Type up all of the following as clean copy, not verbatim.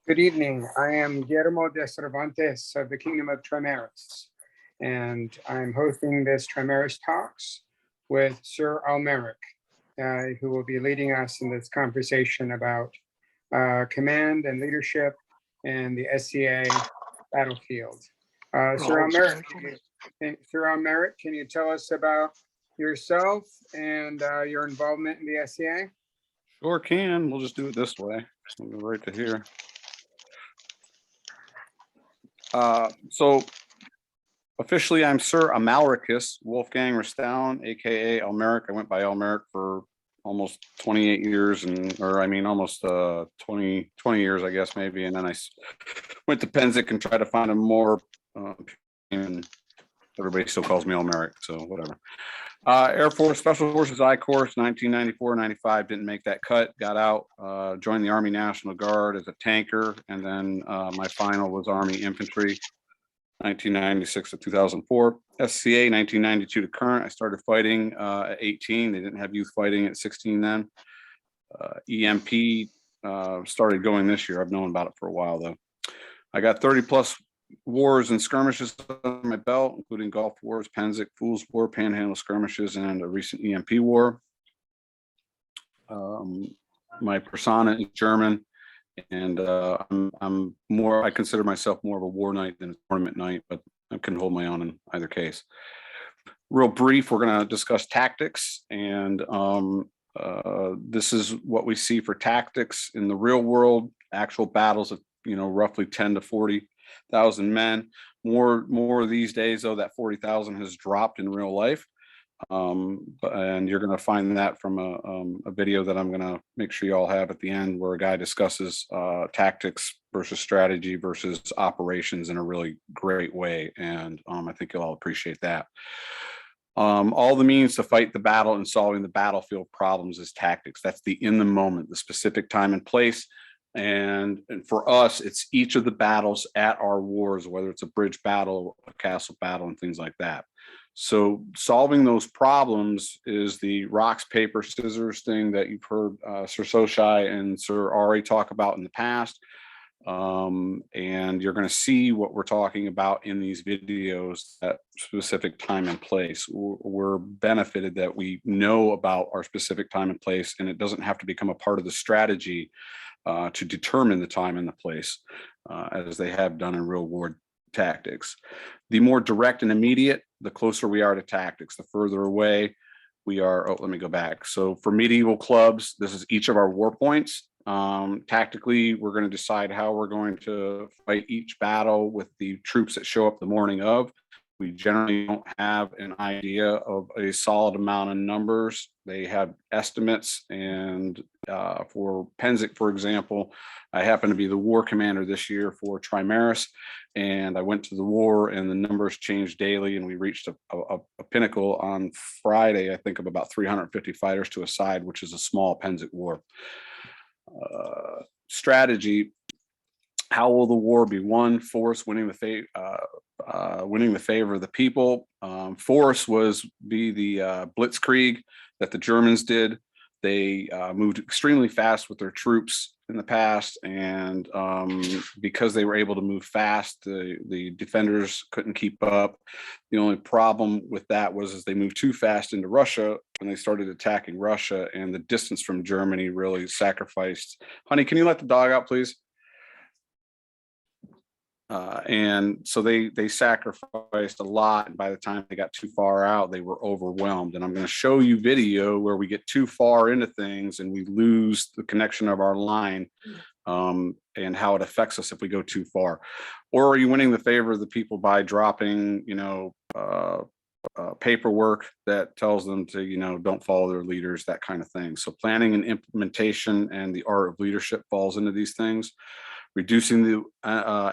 Good evening. I am Guillermo de Cervantes of the Kingdom of Trimaris, and I'm hosting this Trimaris Talks with Sir Amalric, who will be leading us in this conversation about command and leadership and the SCA battlefield. Sir Amalric, can you tell us about yourself and your involvement in the SCA? Sure can. We'll just do it this way. We'll go right to here. So officially, I'm Sir Amalricus Wolfgang Ristowen, aka Amalric. I went by Amalric for almost 28 years, almost 20 years, I guess, maybe. And then I went to Penzic and tried to find a more, and everybody still calls me Amalric, so whatever. Air Force Special Forces I course, 1994, 95, didn't make that cut, got out, joined the Army National Guard as a tanker, and then my final was Army Infantry, 1996 to 2004. SCA, 1992 to current. I started fighting at 18. They didn't have youth fighting at 16 then. EMP started going this year. I've known about it for a while, though. I got 30 plus wars and skirmishes on my belt, including Gulf Wars, Penzic, Fool's War, Panhandle skirmishes, and a recent EMP war. My persona is German, and I consider myself more of a war knight than a tournament knight, but I can hold my own in either case. Real brief, we're going to discuss tactics, and this is what we see for tactics in the real world. Actual battles of roughly 10 to 40,000 men. More these days, though, that 40,000 has dropped in real life. And you're going to find that from a video that I'm going to make sure you all have at the end, where a guy discusses tactics versus strategy versus operations in a really great way. And I think you'll all appreciate that. All the means to fight the battle and solving the battlefield problems is tactics. That's the in the moment, the specific time and place. And for us, it's each of the battles at our wars, whether it's a bridge battle, a castle battle, and things like that. So solving those problems is the rocks, paper, scissors thing that you've heard Sir Soshai and Sir Ari talk about in the past. And you're going to see what we're talking about in these videos at specific time and place. We're benefited that we know about our specific time and place, and it doesn't have to become a part of the strategy to determine the time and the place, as they have done in real war tactics. The more direct and immediate, the closer we are to tactics. The further away we are. Oh, let me go back. So for medieval clubs, this is each of our war points. Tactically, we're going to decide how we're going to fight each battle with the troops that show up the morning of. We generally don't have an idea of a solid amount of numbers. They have estimates, and for Penzic, for example, I happen to be the war commander this year for Trimaris, and I went to the war, and the numbers changed daily, and we reached a pinnacle on Friday, I think, of about 350 fighters to a side, which is a small Penzic war. Strategy. How will the war be won? Force, winning the favor of the people. Force was the blitzkrieg that the Germans did. They moved extremely fast with their troops in the past, and because they were able to move fast, the defenders couldn't keep up. The only problem with that was they moved too fast into Russia when they started attacking Russia, and the distance from Germany really sacrificed. Honey, can you let the dog out, please? And so they sacrificed a lot. And by the time they got too far out, they were overwhelmed. And I'm going to show you video where we get too far into things and we lose the connection of our line, and how it affects us if we go too far. Or are you winning the favor of the people by dropping, paperwork that tells them to, don't follow their leaders, that kind of thing. So planning and implementation and the art of leadership falls into these things. Reducing the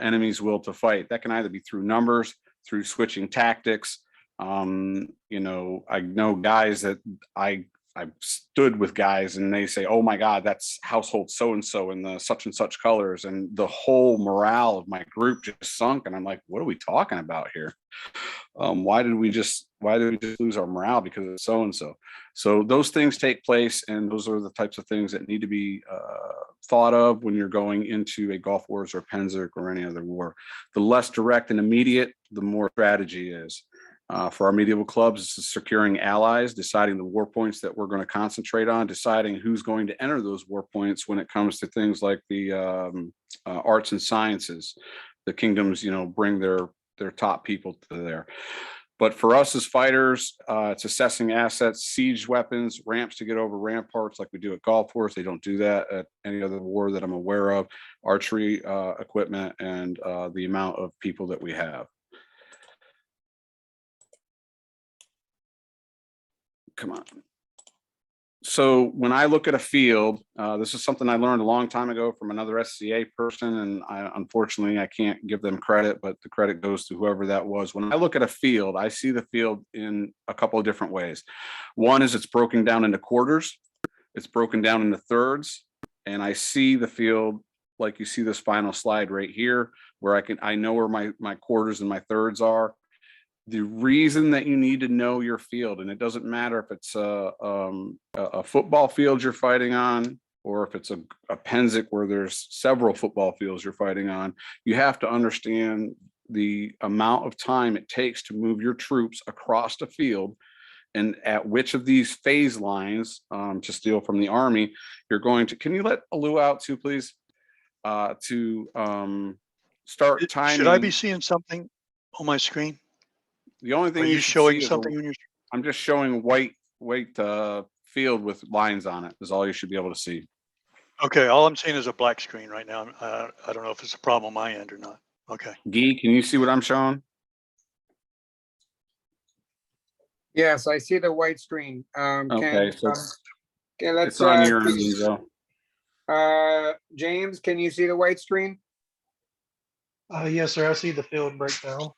enemy's will to fight. That can either be through numbers, through switching tactics. I know guys that I I've stood with guys and they say, oh my God, that's household so-and-so in the such and such colors. And the whole morale of my group just sunk. And I'm like, what are we talking about here? Why did we just lose our morale because of so-and-so? So those things take place, and those are the types of things that need to be thought of when you're going into a Gulf Wars or Pennsic or any other war. The less direct and immediate, the more strategy is. For our medieval clubs, it's securing allies, deciding the war points that we're going to concentrate on, deciding who's going to enter those war points when it comes to things like the arts and sciences. The kingdoms, bring their top people to there. But for us as fighters, it's assessing assets, siege weapons, ramps to get over ramparts like we do at Gulf Wars. They don't do that at any other war that I'm aware of. Archery equipment, and the amount of people that we have. Come on. So when I look at a field, this is something I learned a long time ago from another SCA person, and unfortunately I can't give them credit, but the credit goes to whoever that was. When I look at a field, I see the field in a couple of different ways. One is it's broken down into quarters, it's broken down into thirds, and I see the field like you see this final slide right here, where I know where my quarters and my thirds are. The reason that you need to know your field, and it doesn't matter if it's a football field you're fighting on, or if it's a Pennsic where there's several football fields you're fighting on, you have to understand the amount of time it takes to move your troops across the field, and at which of these phase lines, to steal from the Army, you're going to. Can you let Alou out too, please? To start timing. Should I be seeing something on my screen? The only thing Are you showing something on your? I'm just showing white field with lines on it is all you should be able to see. Okay, all I'm seeing is a black screen right now. I don't know if it's a problem on my end or not. Okay. Guy, can you see what I'm showing? Yes, I see the white screen. Okay, so Okay, let's. it's on your end, Enzo. James, can you see the white screen? Yes, sir. I see the field breakdown.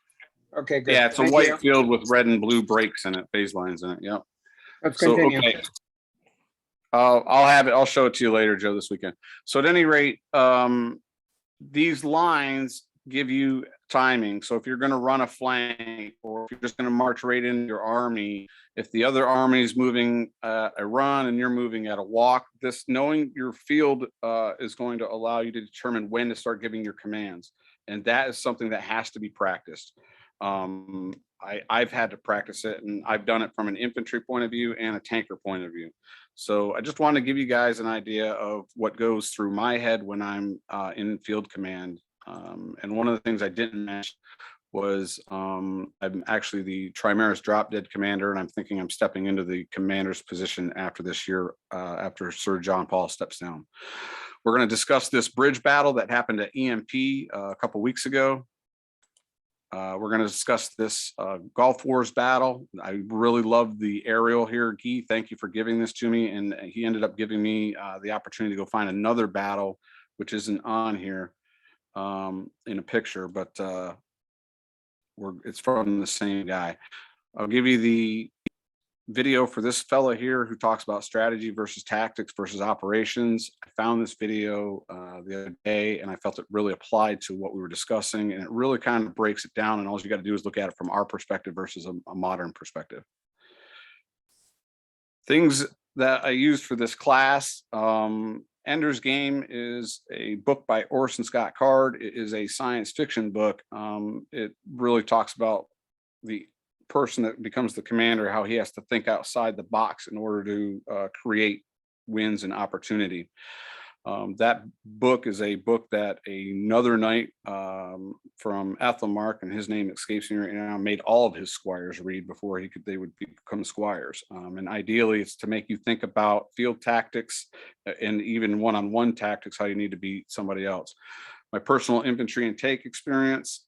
Okay, good. Yeah, it's a Thank white you. field with red and blue breaks in it, phase lines in it. Yep. Let's So continue. okay. I'll have it. I'll show it to you later, Joe, this weekend. So at any rate, these lines give you timing. So if you're going to run a flank, or if you're just going to march right into your army, if the other army is moving a run and you're moving at a walk, this knowing your field is going to allow you to determine when to start giving your commands. And that is something that has to be practiced. I've had to practice it, and I've done it from an infantry point of view and a tanker point of view. So I just want to give you guys an idea of what goes through my head when I'm in field command. And one of the things I didn't mention was I'm actually the Trimaris drop dead commander, and I'm thinking I'm stepping into the commander's position after this year, after Sir John Paul steps down. We're going to discuss this bridge battle that happened at EMP a couple weeks ago. We're going to discuss this Gulf Wars battle. I really love the aerial here. Guy, thank you for giving this to me. And he ended up giving me the opportunity to go find another battle, which isn't on here in a picture, but it's from the same guy. I'll give you the video for this fella here who talks about strategy versus tactics versus operations. I found this video the other day, and I felt it really applied to what we were discussing, and it really kind of breaks it down, and all you got to do is look at it from our perspective versus a modern perspective. Things that I used for this class. Ender's Game is a book by Orson Scott Card. It is a science fiction book. It really talks about the person that becomes the commander, how he has to think outside the box in order to create wins and opportunity. That book is a book that another knight from Ethelmark, and his name escapes me right now, made all of his squires read before they would become squires. And ideally, it's to make you think about field tactics and even one-on-one tactics, how you need to beat somebody else. My personal infantry and tank experience,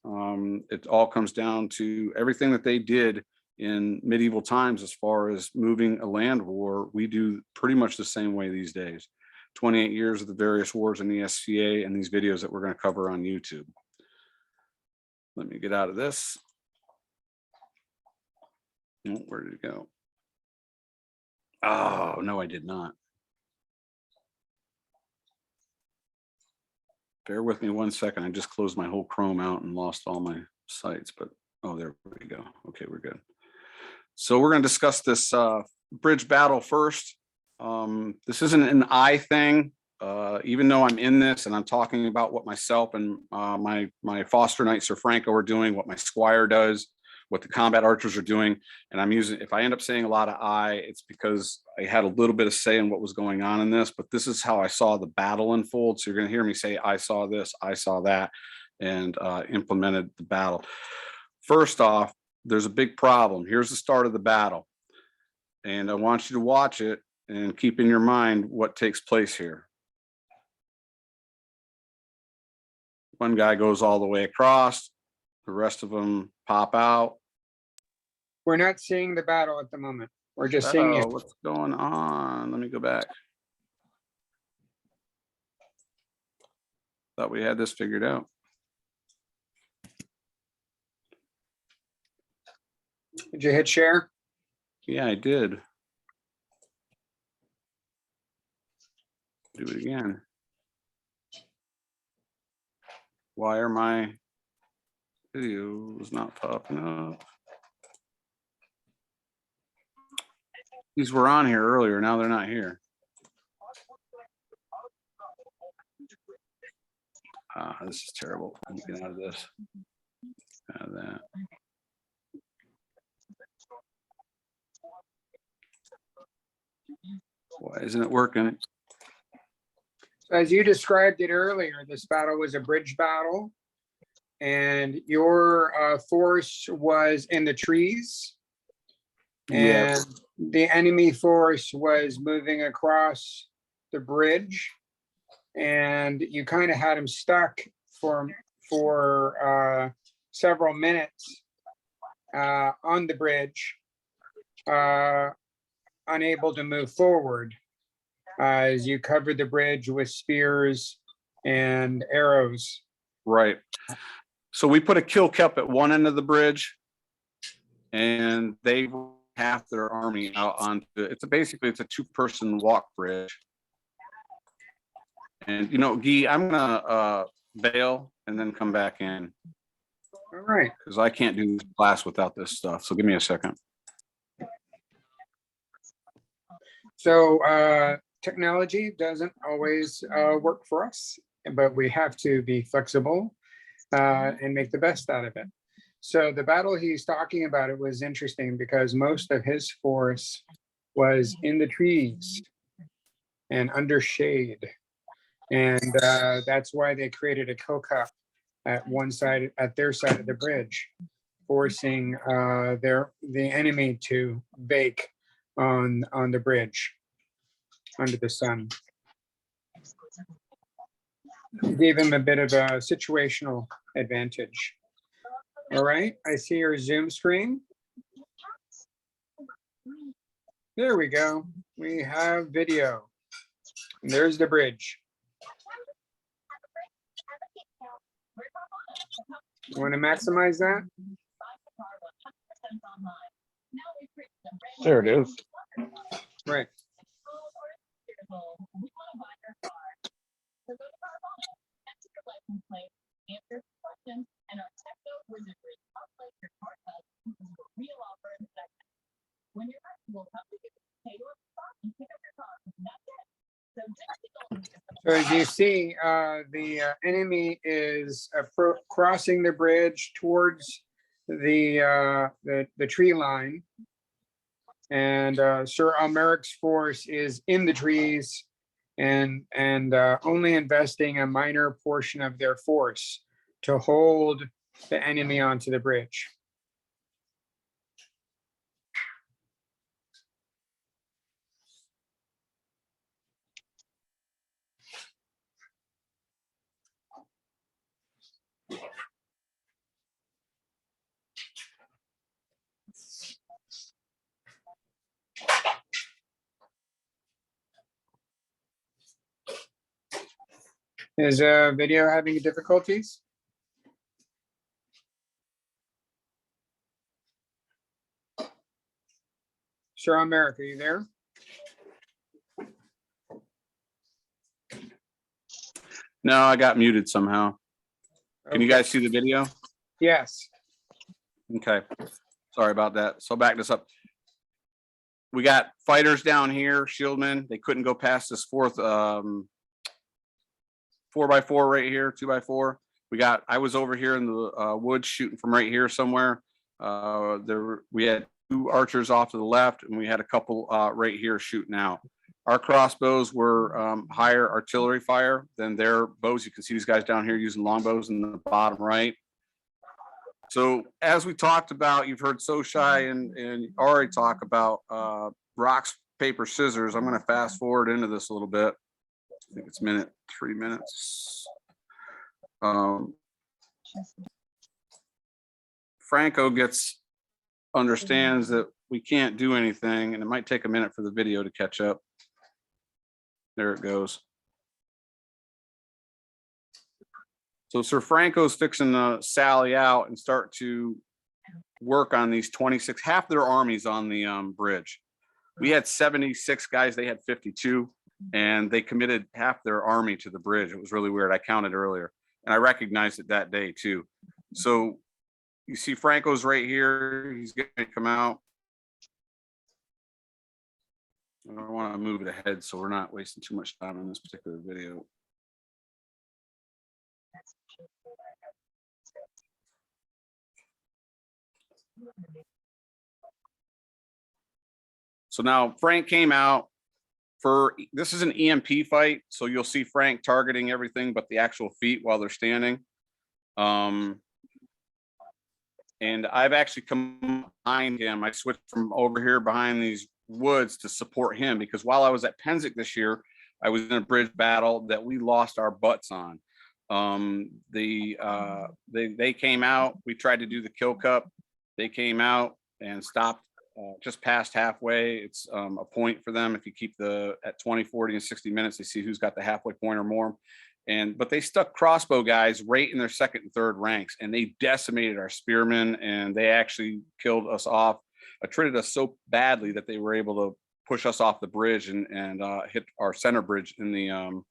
it all comes down to everything that they did in medieval times as far as moving a land war. We do pretty much the same way these days. 28 years of the various wars in the SCA, and these videos that we're going to cover on YouTube. Let me get out of this. Oh, where did it go? Oh, no, I did not. Bear with me 1 second. I just closed my whole Chrome out and lost all my sites, but oh, there we go. Okay, we're good. So we're going to discuss this bridge battle first. This isn't an I thing, even though I'm in this and I'm talking about what myself and my foster knight Sir Franco are doing, what my squire does, what the combat archers are doing. And I'm using, if I end up saying a lot of I, it's because I had a little bit of say in what was going on in this, but this is how I saw the battle unfold. So you're going to hear me say, I saw this, I saw that, and implemented the battle. First off, there's a big problem. Here's the start of the battle. And I want you to watch it and keep in your mind what takes place here. One guy goes all the way across, the rest of them pop out. We're not seeing the battle at the moment. We're just seeing it. What's going on? Let me go back. Thought we had this figured out. Did you hit share? Yeah, I did. Do it again. Why are my videos not popping up? These were on here earlier, now they're not here. This is terrible. Let me get out of this. Out of that. Why isn't it working? As you described it earlier, this battle was a bridge battle, and your force was in the trees, and the enemy force was moving across the bridge, and you kind of had him stuck for several minutes on the bridge, unable to move forward. As you covered the bridge with spears and arrows. Right. So we put a kill cup at one end of the bridge, and they half their army out onto it's a two-person walk bridge. And you know, Guy, I'm gonna bail and then come back in. All right. Because I can't do this class without this stuff. So give me a second. So technology doesn't always work for us, but we have to be flexible and make the best out of it. So the battle he's talking about, it was interesting because most of his force was in the trees and under shade. And that's why they created a kill cup at one side, at their side of the bridge, forcing the enemy to bake on the bridge under the sun. Gave him a bit of a situational advantage. All right, I see your Zoom screen. There we go. We have video. And there's the bridge. You want to maximize that? There it is. Right. So as you see, the enemy is crossing the bridge towards the tree line, and Sir Amalricus' force is in the trees and only investing a minor portion of their force to hold the enemy onto the bridge. Is video having difficulties? Sir America, are you there? No, I got muted somehow. Can you Okay. guys see the video? Yes. Okay, sorry about that. So back this up. We got fighters down here, shieldmen. They couldn't go past this fourth 4x4 right here, 2x4. I was over here in the woods shooting from right here somewhere. We had 2 archers off to the left, and we had a couple right here shooting out. Our crossbows were higher artillery fire than their bows. You can see these guys down here using longbows in the bottom right. So as we talked about, you've heard Soshai and Ari talk about rocks, paper, scissors. I'm going to fast forward into this a little bit. I think it's 3 minutes. Franco understands that we can't do anything, and it might take a minute for the video to catch up. There it goes. So Sir Franco's fixing to sally out and start to work on these 26, half their armies on the bridge. We had 76 guys, they had 52, and they committed half their army to the bridge. It was really weird. I counted earlier, and I recognized it that day too. So you see Franco's right here. He's going to come out. I don't want to move it ahead so we're not wasting too much time on this particular video. So now Frank came out this is an EMP fight. So you'll see Frank targeting everything but the actual feet while they're standing. And I've actually come behind him. I switched from over here behind these woods to support him, because while I was at Penzic this year, I was in a bridge battle that we lost our butts on. They came out. We tried to do the kill cup. They came out and stopped just past halfway. It's a point for them. If you keep at 20, 40, and 60 minutes, they see who's got the halfway point or more. But they stuck crossbow guys right in their second and third ranks, and they decimated our spearmen, and they actually killed us off, treated us so badly that they were able to push us off the bridge and hit our center bridge in the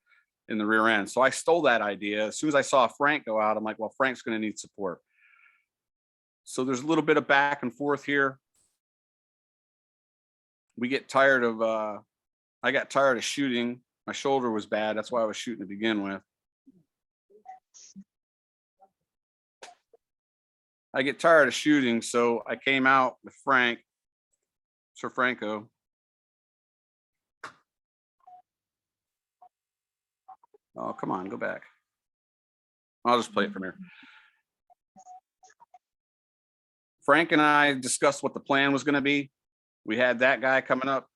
rear end. So I stole that idea. As soon as I saw Frank go out, I'm like, well, Frank's going to need support. So there's a little bit of back and forth here. We get tired of, I got tired of shooting. My shoulder was bad. That's why I was shooting to begin with. I get tired of shooting, so I came out with Frank, Sir Franco. Oh, come on, go back. I'll just play it from here. Frank and I discussed what the plan was going to be. We had that guy coming up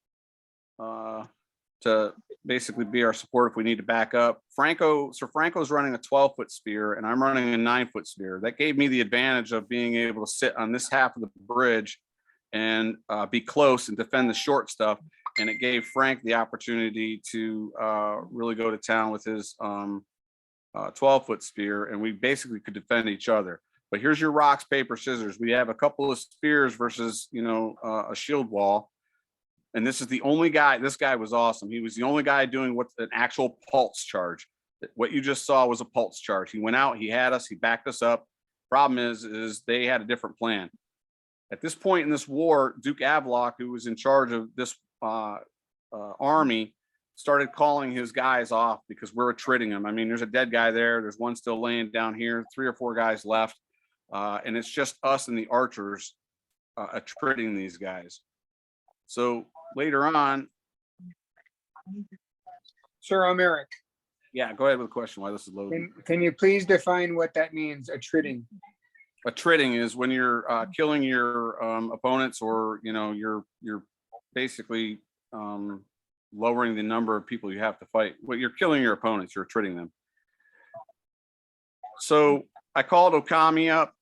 to basically be our support if we need to back up. Sir Franco's running a 12-foot spear, and I'm running a 9-foot spear. That gave me the advantage of being able to sit on this half of the bridge and be close and defend the short stuff. And it gave Frank the opportunity to really go to town with his 12-foot spear, and we basically could defend each other. But here's your rocks, paper, scissors. We have a couple of spears versus, a shield wall. And this is the only guy. This guy was awesome. He was the only guy doing what's an actual pulse charge. What you just saw was a pulse charge. He went out, he had us, he backed us up. Problem is they had a different plan. At this point in this war, Duke Avlock, who was in charge of this army, started calling his guys off because we're attriting them. I mean, there's a dead guy there. There's one still laying down here, 3 or 4 guys left. And it's just us and the archers attriting these guys. So later on. Sir Almeric, Yeah, go ahead with the question while this is loading. can you please define what that means, attriting? Attriting is when you're killing your opponents, or you're basically lowering the number of people you have to fight. Well, you're killing your opponents, you're attriting them. So I called Okami up.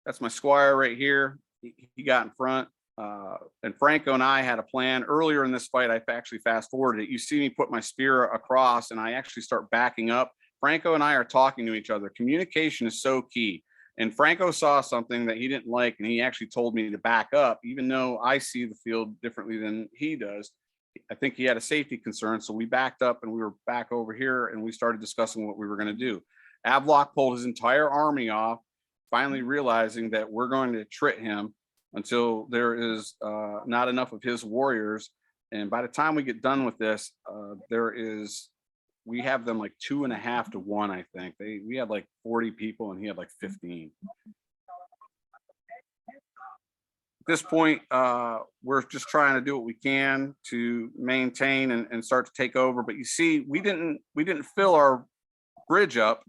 That's my squire right here. He got in front. And Franco and I had a plan earlier in this fight. I actually fast forwarded it. You see me put my spear across, and I actually start backing up. Franco and I are talking to each other. Communication is so key. And Franco saw something that he didn't like, and he actually told me to back up, even though I see the field differently than he does. I think he had a safety concern, so we backed up and we were back over here and we started discussing what we were going to do. Avlok pulled his entire army off, finally realizing that we're going to trit him until there is not enough of his warriors. And by the time we get done with this, we have them like 2.5 to 1, I think. We had like 40 people and he had like 15. At this point, we're just trying to do what we can to maintain and start to take over. But you see, we didn't fill our bridge up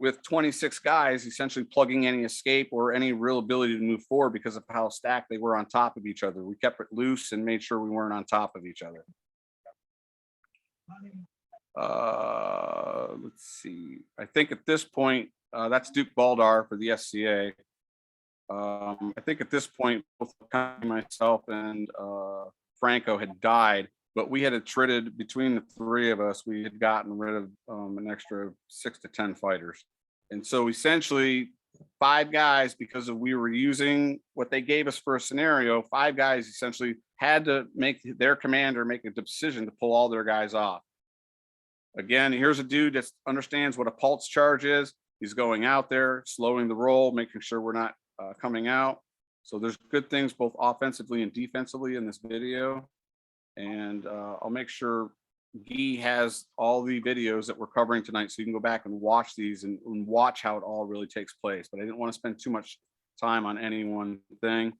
with 26 guys essentially plugging any escape or any real ability to move forward because of how stacked they were on top of each other. We kept it loose and made sure we weren't on top of each other. Let's see. I think at this point, that's Duke Baldar for the SCA. I think at this point, both myself and Franco had died, but we had attritted between the three of us. We had gotten rid of an extra 6 to 10 fighters. And so essentially 5 guys, because we were using what they gave us for a scenario, 5 guys essentially had to make their commander make a decision to pull all their guys off. Again, here's a dude that understands what a pulse charge is. He's going out there, slowing the roll, making sure we're not coming out. So there's good things both offensively and defensively in this video. And I'll make sure Guy has all the videos that we're covering tonight, so you can go back and watch these and watch how it all really takes place. But I didn't want to spend too much time on any one thing.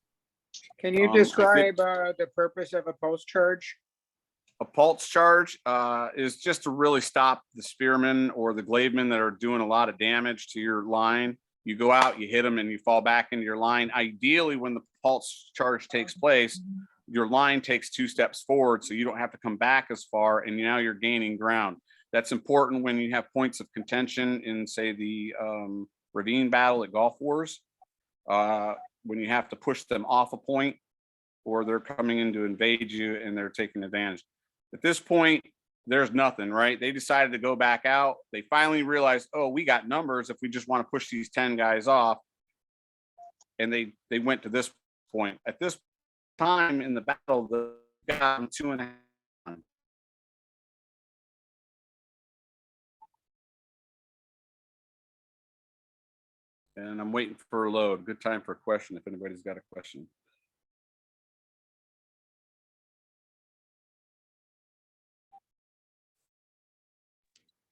Can you describe the purpose of a pulse charge? A pulse charge is just to really stop the spearmen or the glademen that are doing a lot of damage to your line. You go out, you hit them, and you fall back into your line. Ideally, when the pulse charge takes place, your line takes 2 steps forward, so you don't have to come back as far, and now you're gaining ground. That's important when you have points of contention in, say, the ravine battle at Gulf Wars, when you have to push them off a point, or they're coming in to invade you and they're taking advantage. At this point, there's nothing, right? They decided to go back out. They finally realized, oh, we got numbers if we just want to push these 10 guys off. And they went to this point. At this time in the battle, the got 2.5. And I'm waiting for a load. Good time for a question if anybody's got a question.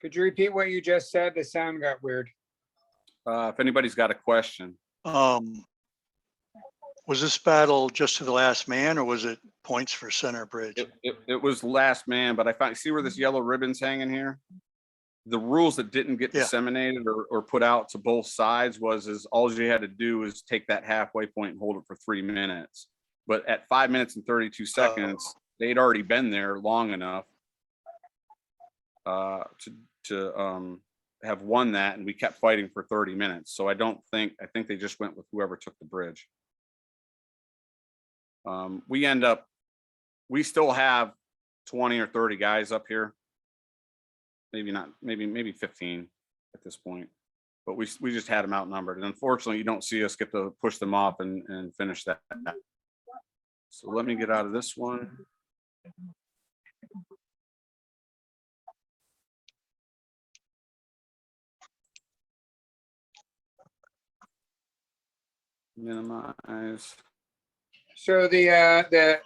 Could you repeat what you just said? The sound got weird. If anybody's got a question. Was this battle just to the last man, or was it points for center bridge? It was last man, but I see where this yellow ribbon's hanging here. The rules that didn't get disseminated or put out to both sides is all you had to do is take that halfway point and hold it for 3 minutes. But at 5 minutes and 32 seconds, they'd already been there long enough to have won that, and we kept fighting for 30 minutes. So I think they just went with whoever took the bridge. We still have 20 or 30 guys up here. Maybe not, maybe 15 at this point, but we just had them outnumbered. And unfortunately, you don't see us get to push them off and finish that. So let me get out of this one. Minimize. So the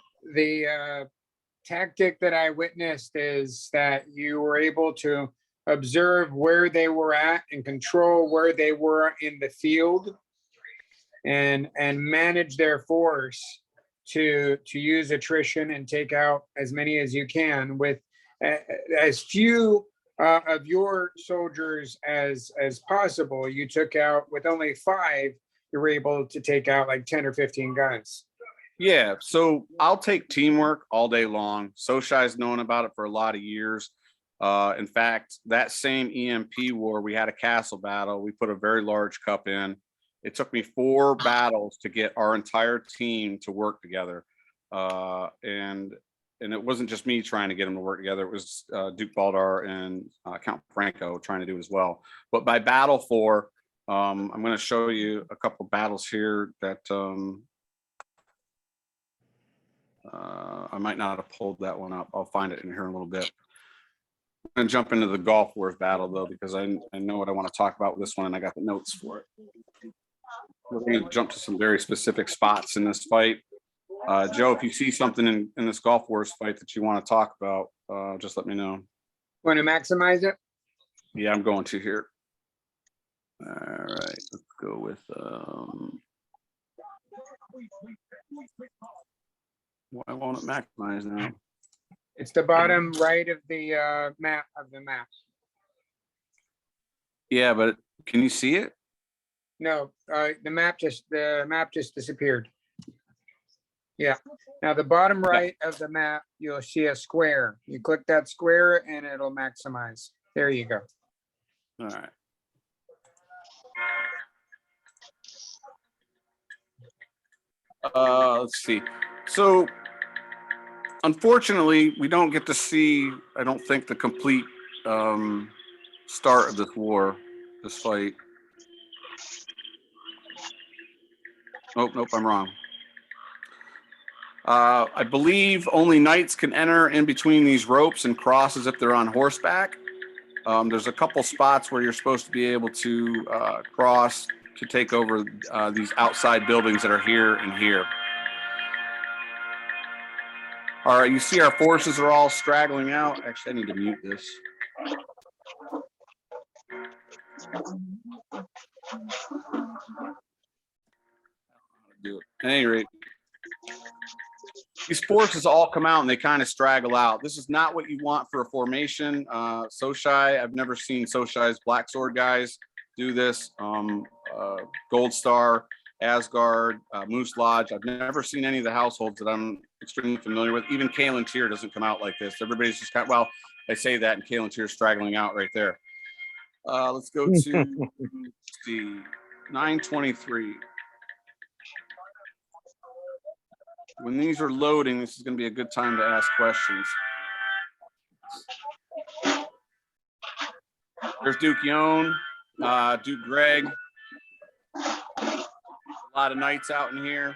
tactic that I witnessed is that you were able to observe where they were at and control where they were in the field, and manage their force to use attrition and take out as many as you can with as few of your soldiers as possible. You took out with only 5. You were able to take out like 10 or 15 guns. Yeah, so I'll take teamwork all day long. Soshai's known about it for a lot of years. In fact, that same EMP war, we had a castle battle. We put a very large cup in. It took me 4 battles to get our entire team to work together. And it wasn't just me trying to get them to work together. It was Duke Baldar and Count Franco trying to do it as well. But by battle 4, I'm going to show you a couple battles here that I might not have pulled that one up. I'll find it in here in a little bit. I'm going to jump into the golf wars battle, though, because I know what I want to talk about with this one, and I got the notes for it. We're going to jump to some very specific spots in this fight. Joe, if you see something in this golf wars fight that you want to talk about, just let me know. Want to maximize it? Yeah, I'm going to here. All right, let's go with why won't it maximize now? It's the bottom right of the map. Yeah, but can you see it? No, the map just disappeared. Yeah. Now the bottom right of the map, you'll see a square. You click that square and it'll maximize. There you go. All right. Let's see. So unfortunately, we don't get to see, I don't think, the complete start of this war, this fight. Oh, nope, I'm wrong. I believe only knights can enter in between these ropes and cross as if they're on horseback. There's a couple spots where you're supposed to be able to cross to take over these outside buildings that are here and here. All right, you see our forces are all straggling out. Actually, I need to mute this. Do it. At any rate, these forces all come out and they kind of straggle out. This is not what you want for a formation. Soshai, I've never seen Soshai's Black Sword guys do this. Gold Star, Asgard, Moose Lodge. I've never seen any of the households that I'm extremely familiar with. Even Kalantir doesn't come out like this. Everybody's just kind of, well, I say that, and Kalantir is straggling out right there. Let's go to the 923. When these are loading, this is going to be a good time to ask questions. There's Duke Yon, Duke Greg. A lot of knights out in here.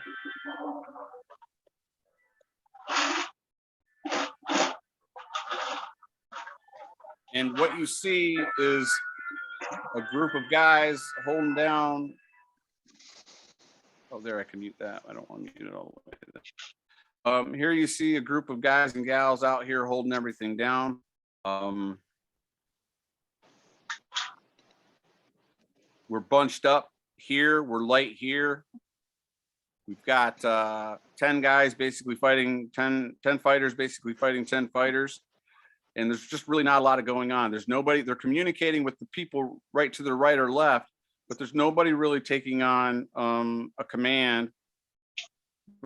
And what you see is a group of guys holding down. Oh, there, I can mute that. I don't want to mute it all the way. Here you see a group of guys and gals out here holding everything down. We're bunched up here. We're light here. We've got 10 guys basically fighting 10 fighters, basically fighting 10 fighters. And there's just really not a lot of going on. There's nobody, they're communicating with the people right to their right or left, but there's nobody really taking on a command.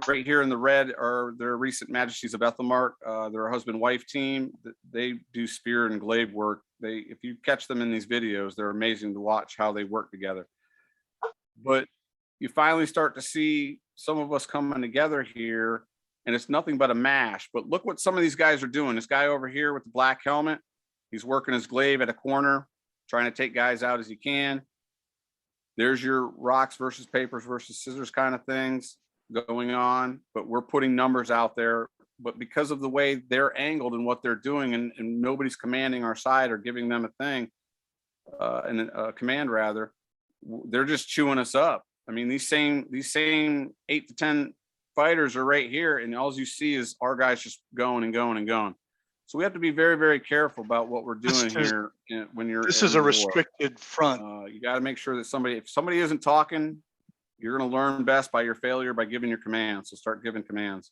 Right here in the red are their recent Majesties of Ethelmark, their husband-wife team. They do spear and glaive work. If you catch them in these videos, they're amazing to watch how they work together. But you finally start to see some of us coming together here, and it's nothing but a mash. But look what some of these guys are doing. This guy over here with the black helmet, he's working his glaive at a corner, trying to take guys out as he can. There's your rocks versus papers versus scissors kind of things going on, but we're putting numbers out there. But because of the way they're angled and what they're doing, and nobody's commanding our side or giving them a thing, and a command rather, they're just chewing us up. I mean, these same 8 to 10 fighters are right here, and all you see is our guys just going and going and going. So we have to be very, very careful about what we're doing here when you're. This is a restricted front. You got to make sure that if somebody isn't talking, you're going to learn best by your failure by giving your commands. So start giving commands.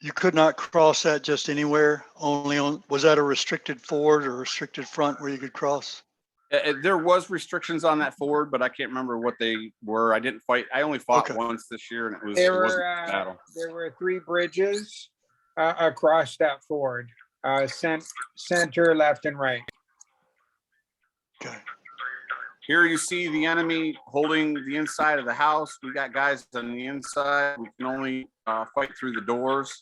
You could not cross that just anywhere. Was that a restricted forward or restricted front where you could cross? There was restrictions on that forward, but I can't remember what they were. I didn't fight. I only fought once this year, and it wasn't a battle. There were 3 bridges across that forward, center, left, and right. Okay. Here you see the enemy holding the inside of the house. We got guys on the inside. We can only fight through the doors.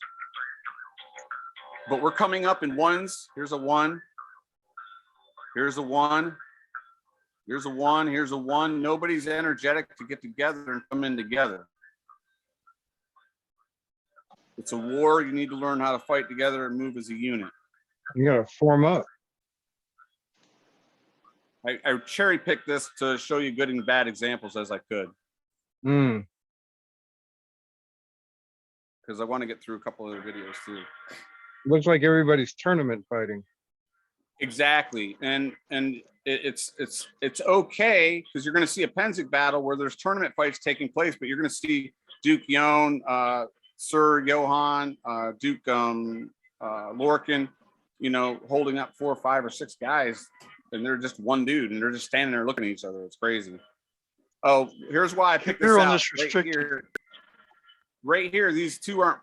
But we're coming up in ones. Here's a 1. Here's a 1. Here's a 1. Here's a 1. Nobody's energetic to get together and come in together. It's a war. You need to learn how to fight together and move as a unit. You gotta form up. I cherry picked this to show you good and bad examples as I could, Mm. because I want to get through a couple other videos too. Looks like everybody's tournament fighting. Exactly, and it's okay because you're going to see a Penzig battle where there's tournament fights taking place, but you're going to see Duke Yon, Sir Johann, Duke Lorcan, you know, holding up 4 or 5 or 6 guys, and they're just one dude, and they're just standing there looking at each other. It's crazy. Oh, here's why I picked this Here on out. this restricted. Right here, these two aren't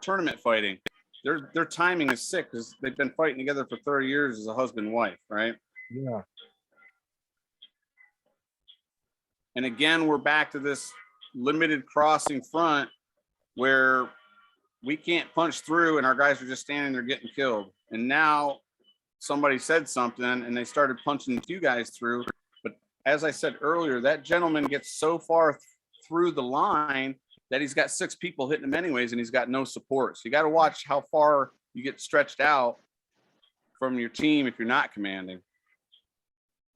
tournament fighting. Their timing is sick because they've been fighting together for 30 years as a husband and wife, right? Yeah. And again, we're back to this limited crossing front where we can't punch through and our guys are just standing there getting killed. And now somebody said something and they started punching 2 guys through. But as I said earlier, that gentleman gets so far through the line that he's got 6 people hitting him anyways, and he's got no support. So you got to watch how far you get stretched out from your team if you're not commanding.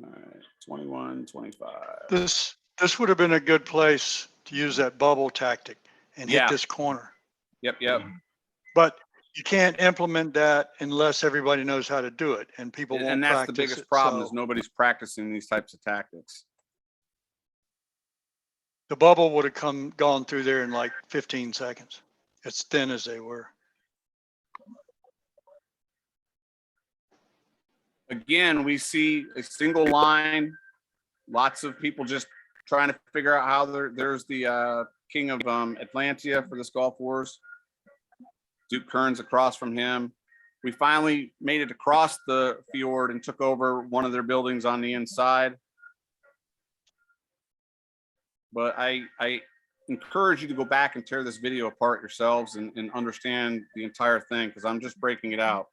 All right, 21, 25. This would have been a good place to use that bubble tactic and hit Yeah. this corner. Yep. But you can't implement that unless everybody knows how to do it, and people won't And that's the practice biggest it. problem is So nobody's practicing these types of tactics. the bubble would have gone through there in like 15 seconds, as thin as they were. Again, we see a single line, lots of people just trying to figure out how there's the king of Atlantia for this Gulf Wars. Duke Kern's across from him. We finally made it across the fjord and took over one of their buildings on the inside. But I encourage you to go back and tear this video apart yourselves and understand the entire thing, because I'm just breaking it out.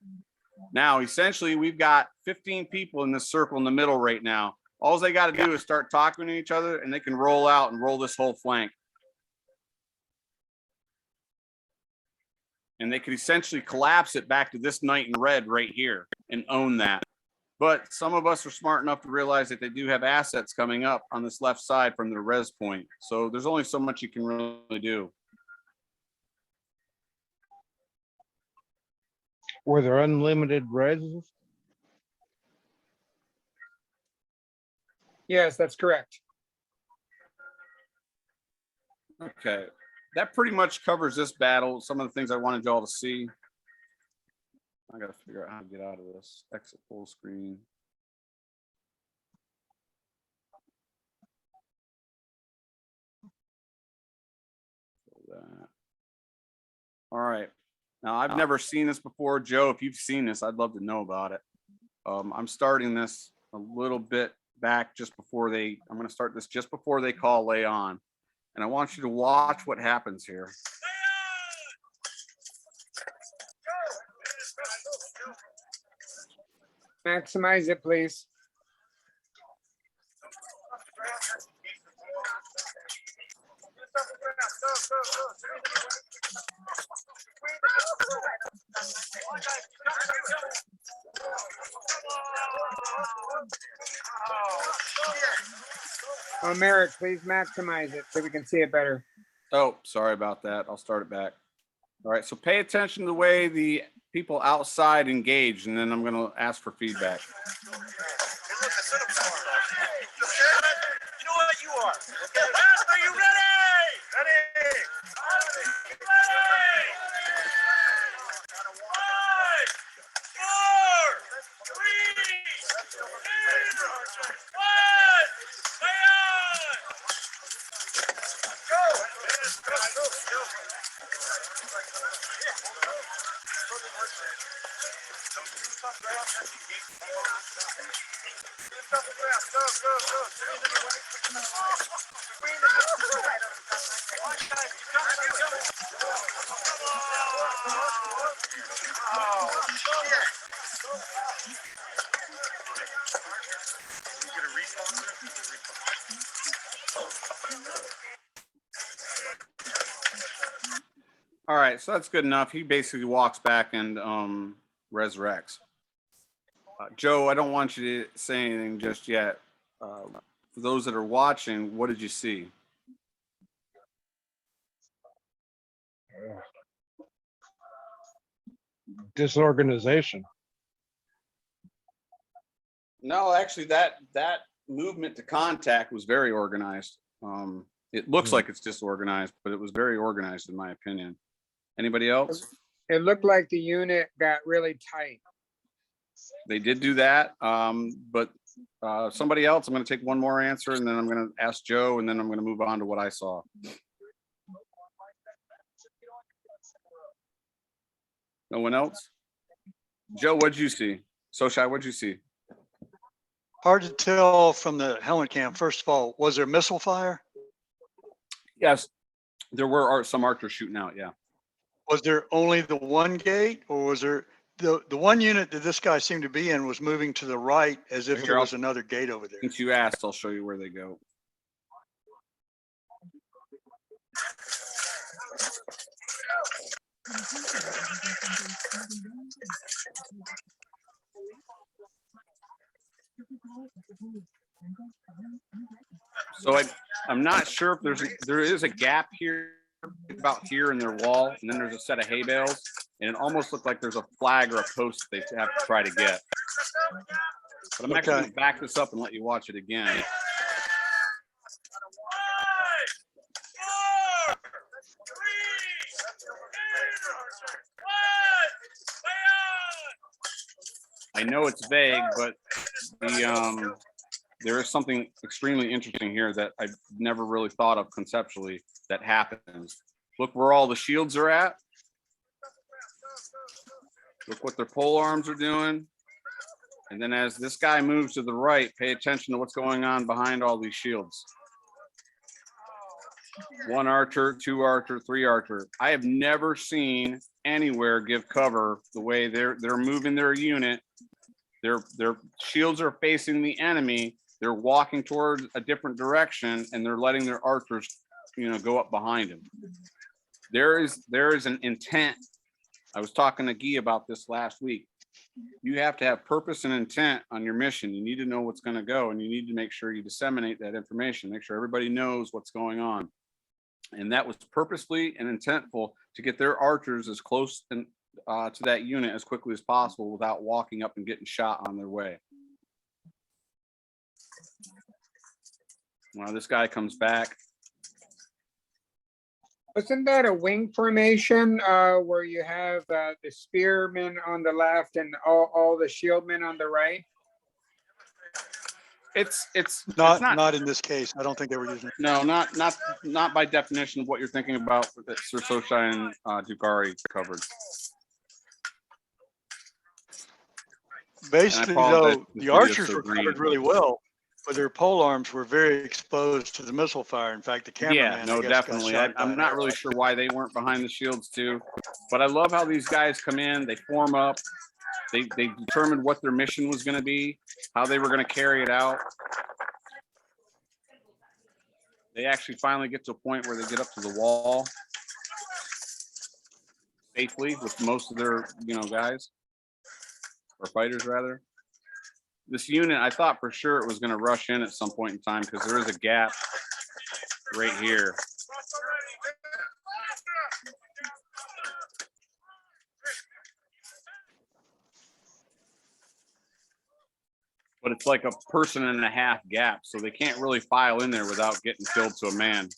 Now, essentially, we've got 15 people in this circle in the middle right now. All they got to do is start talking to each other, and they can roll out and roll this whole flank. And they could essentially collapse it back to this knight in red right here and own that. But some of us are smart enough to realize that they do have assets coming up on this left side from their res point. So there's only so much you can really do. Were there unlimited reses? Yes, that's correct. Okay, that pretty much covers this battle. Some of the things I wanted y'all to see. I got to figure out how to get out of this. Exit full screen. That. All right. Now, I've never seen this before. Joe, if you've seen this, I'd love to know about it. I'm starting this a little bit back just before I'm going to start this just before they call lay on. And I want you to watch what happens here. Maximize it, please. Oh, Merrick, please maximize it so we can see it better. Oh, sorry about that. I'll start it back. All right, so pay attention to the way the people outside engage, and then I'm going to ask for feedback. You know what you are. Okay, last, are you ready? Ready. Ready. 5, 4, 3, 2, 1. Lay on. Go. Go. All right, so that's good enough. He basically walks back and resurrects. Joe, I don't want you to say anything just yet. For those that are watching, what did you see? Disorganization. No, actually, that movement to contact was very organized. It looks like it's disorganized, but it was very organized, in my opinion. Anybody else? It looked like the unit got really tight. They did do that, but somebody else. I'm going to take one more answer, and then I'm going to ask Joe, and then I'm going to move on to what I saw. No one else? Joe, what'd you see? Soshai, what'd you see? Hard to tell from the helmet cam. First of all, was there missile fire? Yes, there were some archers shooting out. Yeah. Was there only the one gate, or was there the one unit that this guy seemed to be in was moving to the right as if there was another gate over there? Since you asked, I'll show you where they go. So I'm not sure if there is a gap here, about here in their wall, and then there's a set of hay bales, and it almost looked like there's a flag or a post they have to try to get. But I'm actually going to back this up and let you watch it again. I know it's vague, but there is something extremely interesting here that I've never really thought of conceptually that happens. Look where all the shields are at. Look what their pole arms are doing. And then as this guy moves to the right, pay attention to what's going on behind all these shields. 1 archer, 2 archer, 3 archer. I have never seen anywhere give cover the way they're moving their unit. Their shields are facing the enemy. They're walking toward a different direction, and they're letting their archers, go up behind them. There is an intent. I was talking to Guy about this last week. You have to have purpose and intent on your mission. You need to know what's going to go, and you need to make sure you disseminate that information. Make sure everybody knows what's going on. And that was purposefully and intentful to get their archers as close to that unit as quickly as possible without walking up and getting shot on their way. Well, this guy comes back. Wasn't that a wing formation where you have the spearmen on the left and all the shieldmen on the right? It's Not in this case. I don't think they were using it. No, not by definition of what you're thinking about that Sir Soshai and Dukari covered. Basically, though, the archers were covered really well, but their pole arms were very exposed to the missile fire. In fact, the cameraman. Yeah, no, definitely. I'm not really sure why they weren't behind the shields too, but I love how these guys come in. They form up. They determined what their mission was going to be, how they were going to carry it out. They actually finally get to a point where they get up to the wall safely with most of their, guys or fighters rather. This unit, I thought for sure it was going to rush in at some point in time because there is a gap right here. But it's like a person and a half gap, so they can't really file in there without getting killed to a man.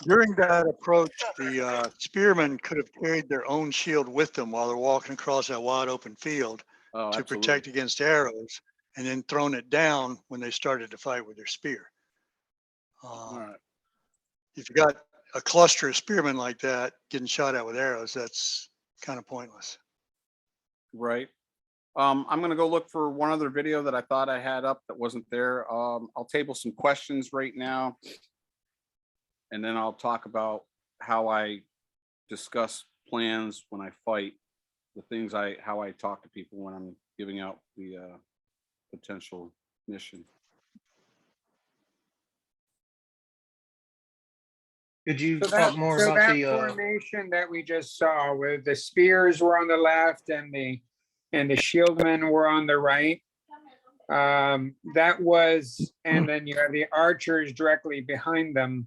During that approach, the spearmen could have carried their own shield with them while they're walking across that wide open field to protect against arrows, and then thrown it down when they started to fight with their spear. If you got a cluster of spearmen like that getting shot at with arrows, that's kind of pointless. Right. I'm going to go look for one other video that I thought I had up that wasn't there. I'll table some questions right now. and then I'll talk about how I discuss plans when I fight, the things how I talk to people when I'm giving out the potential mission. Could you So talk that, more so about that the, formation that we just saw, where the spears were on the left and the shieldmen were on the right. That was, and then you have the archers directly behind them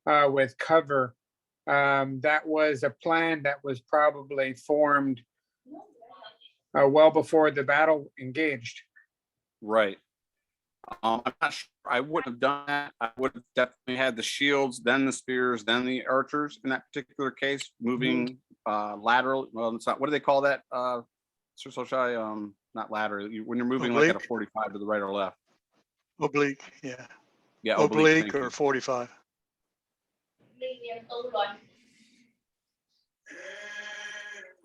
with cover. That was a plan that was probably formed well before the battle engaged. Right. I'm not sure I would have done that. I would have definitely had the shields, then the spears, then the archers in that particular case, moving lateral. Well, it's not, what do they call that? Sir Soshai, not lateral. When you're moving like at a 45 to the right or left. Oblique, yeah. Yeah, Oblique thank or you. 45.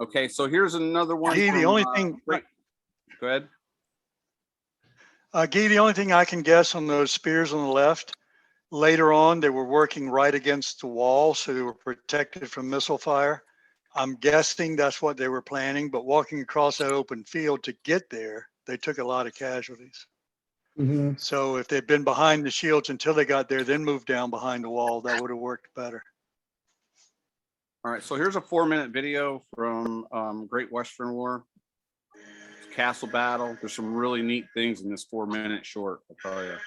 Okay, so here's another one. Guy, the from, only thing, Go ahead. Guy, the only thing I can guess on those spears on the left, later on, they were working right against the wall, so they were protected from missile fire. I'm guessing that's what they were planning, but walking across that open field to get there, they took a lot of casualties. So if they'd been behind the shields until they got there, then moved down behind the wall, that would have worked better. All right, so here's a 4-minute video from Great Western War. It's Castle Battle. There's some really neat things in this 4-minute short, I'll tell you.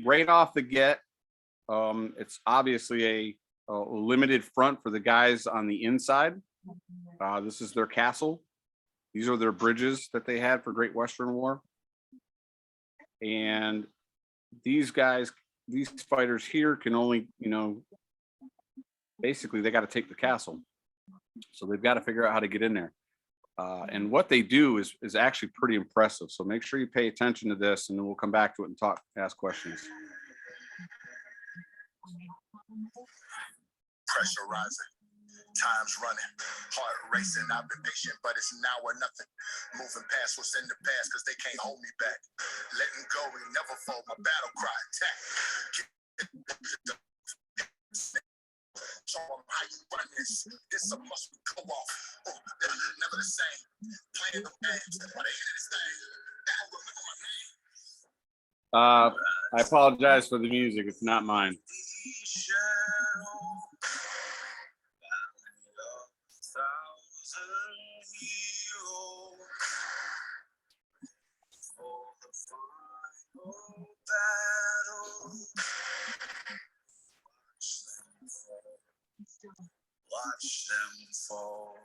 Right off the get, it's obviously a limited front for the guys on the inside. This is their castle. These are their bridges that they had for Great Western War. And these guys, these fighters here can only, basically they got to take the castle. So they've got to figure out how to get in there. And what they do is actually pretty impressive. So make sure you pay attention to this, and then we'll come back to it and ask questions. Pressure rising, time's running, heart racing. I've been patient, but it's now or nothing. Moving past what's in the past, cause they can't hold me back. Letting go, we never fold. My battle cry, attack. Show them how you run this. This a must go off. Never the same. Playing them games, but they hear this thing. They don't remember my name. I apologize for the music. It's not mine. Watch them fall.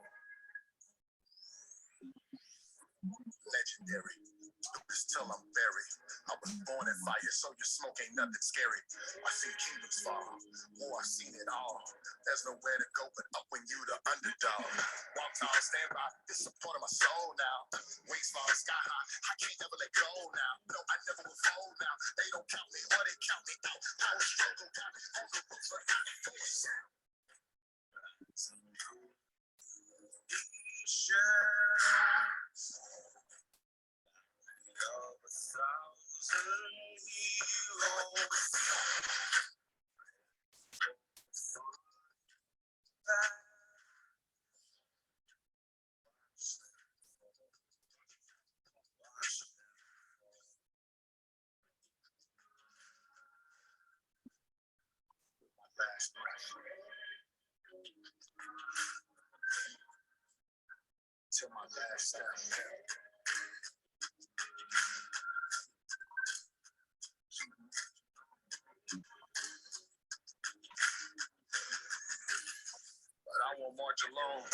Legendary. Just till I'm buried. I was born in fire, so your smoke ain't nothing scary. I seen kingdoms fall. War, I seen it all. There's nowhere to go but up when you the underdog. Walk tall, stand by. This is a part of my soul now. Wings fall sky high. I can't never let go now. No, I never will fold now. They don't count me or they count me out. Power struggle got me on the roof for force. Till my last step. But I won't march alone.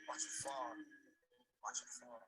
Watch it fall. Watch it fall.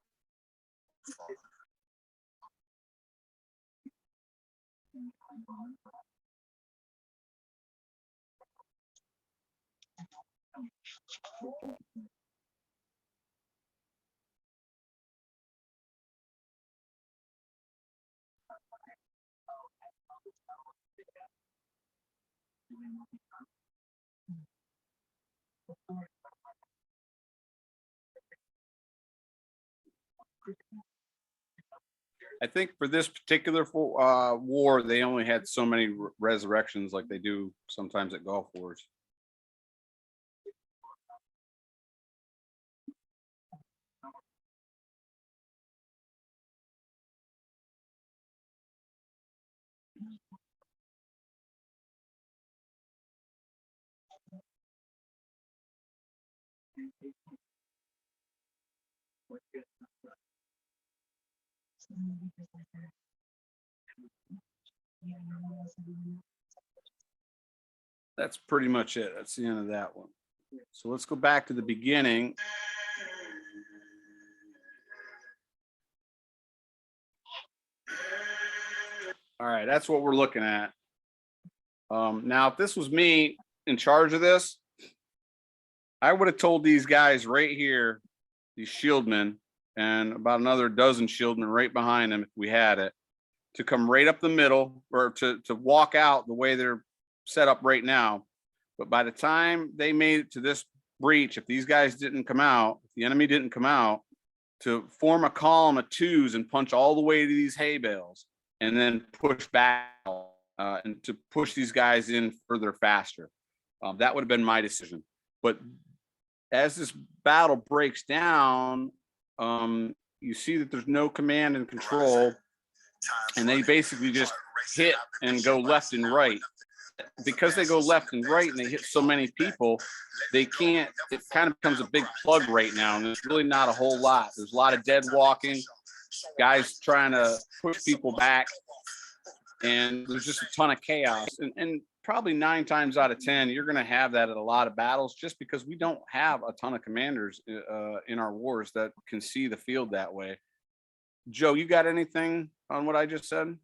I think for this particular war, they only had so many resurrections like they do sometimes at golf wars. That's pretty much it. That's the end of that one. So let's go back to the beginning. All right, that's what we're looking at. Now, if this was me in charge of this, I would have told these guys right here, these shieldmen, and about another dozen shieldmen right behind them, if we had it, to come right up the middle, or to walk out the way they're set up right now. But by the time they made it to this breach, if these guys didn't come out, if the enemy didn't come out, to form a column of twos and punch all the way to these hay bales, and then push back and to push these guys in further faster. That would have been my decision. But as this battle breaks down, you see that there's no command and control, and they basically just hit and go left and right. Because they go left and right and they hit so many people, they can't, it kind of becomes a big plug right now, and there's really not a whole lot. There's a lot of dead walking, guys trying to push people back, and there's just a ton of chaos. And probably 9 times out of 10, you're going to have that at a lot of battles, just because we don't have a ton of commanders in our wars that can see the field that way. Joe, you got anything on what I just said?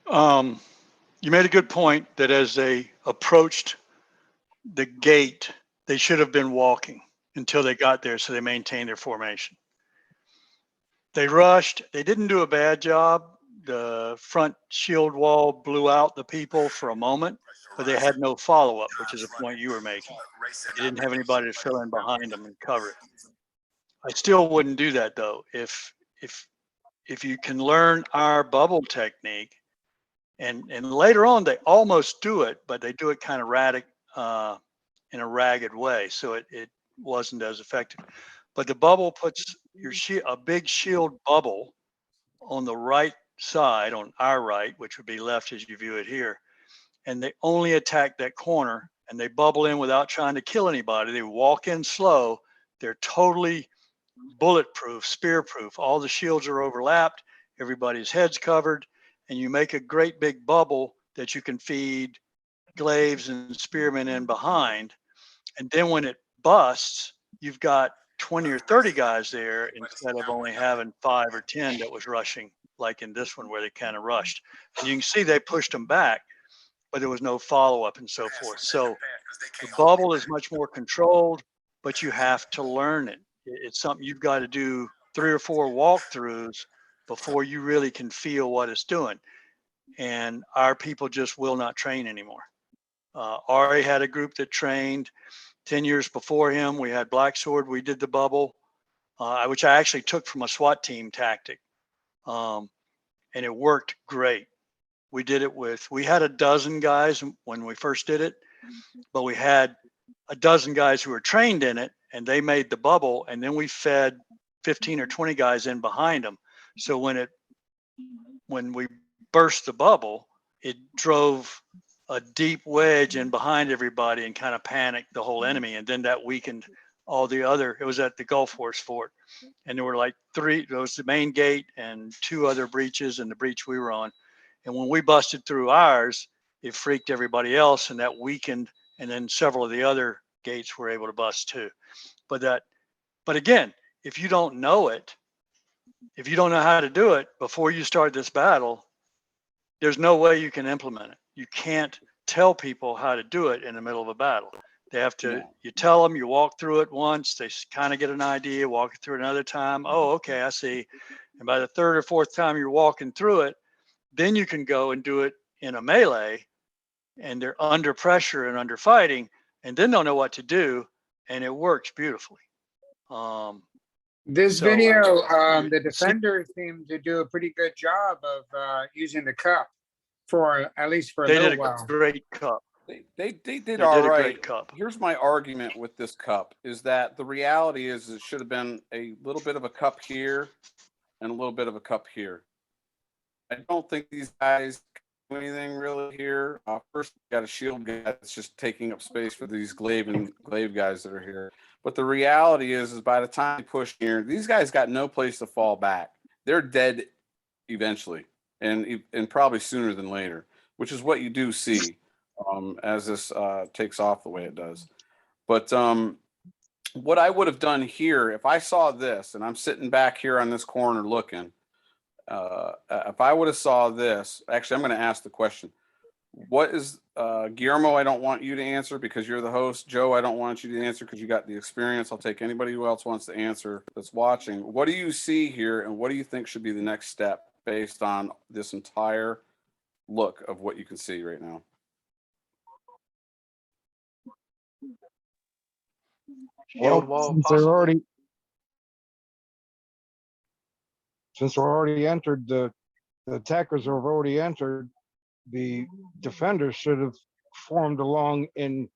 You made a good point that as they approached the gate, they should have been walking until they got there, so they maintained their formation. They rushed. They didn't do a bad job. The front shield wall blew out the people for a moment, but they had no follow-up, which is a point you were making. They didn't have anybody to fill in behind them and cover it. I still wouldn't do that, though. If you can learn our bubble technique, and later on they almost do it, but they do it kind of in a ragged way, so it wasn't as effective. But the bubble puts a big shield bubble on the right side, on our right, which would be left as you view it here, and they only attack that corner, and they bubble in without trying to kill anybody. They walk in slow. They're totally bulletproof, spear-proof. All the shields are overlapped. Everybody's head's covered, and you make a great big bubble that you can feed glaives and spearmen in behind. And then when it busts, you've got 20 or 30 guys there instead of only having 5 or 10 that was rushing, like in this one where they kind of rushed. And you can see they pushed them back, but there was no follow-up and so forth. So the bubble is much more controlled, but you have to learn it. It's something you've got to do 3 or 4 walkthroughs before you really can feel what it's doing. And our people just will not train anymore. Ari had a group that trained 10 years before him. We had Black Sword. We did the bubble, which I actually took from a SWAT team tactic. And it worked great. We did it we had a dozen guys when we first did it, but we had a dozen guys who were trained in it, and they made the bubble, and then we fed 15 or 20 guys in behind them. So when we burst the bubble, it drove a deep wedge in behind everybody and kind of panicked the whole enemy. And then that weakened all the other, it was at the Gulf Force Fort. And there were like 3, there was the main gate and 2 other breaches and the breach we were on. And when we busted through ours, it freaked everybody else, and that weakened. And then several of the other gates were able to bust too. But again, if you don't know it, if you don't know how to do it before you start this battle, there's no way you can implement it. You can't tell people how to do it in the middle of a battle. They have to, you tell them, you walk through it once, they kind of get an idea, walk through it another time. Oh, okay, I see. And by the third or fourth time you're walking through it, then you can go and do it in a melee, and they're under pressure and under fighting, and then they'll know what to do, and it works beautifully. This So, video, the see- defenders seem to do a pretty good job of using the cup for at least for a They did little a while. great cup. They did They all did a right. great cup. Here's my argument with this cup is that the reality is it should have been a little bit of a cup here and a little bit of a cup here. I don't think these guys do anything really here. First, we got a shield guy that's just taking up space for these glaive guys that are here. But the reality is by the time they push here, these guys got no place to fall back. They're dead eventually, and probably sooner than later, which is what you do see as this takes off the way it does. But what I would have done here, if I saw this, and I'm sitting back here on this corner looking, if I would have saw this, actually, I'm going to ask the question. What is, Guillermo, I don't want you to answer because you're the host. Joe, I don't want you to answer because you got the experience. I'll take anybody who else wants to answer that's watching. What do you see here, and what do you think should be the next step based on this entire look of what you can see right now? Shield wall, Since we're already entered, the attackers have already entered, the defenders should have formed along in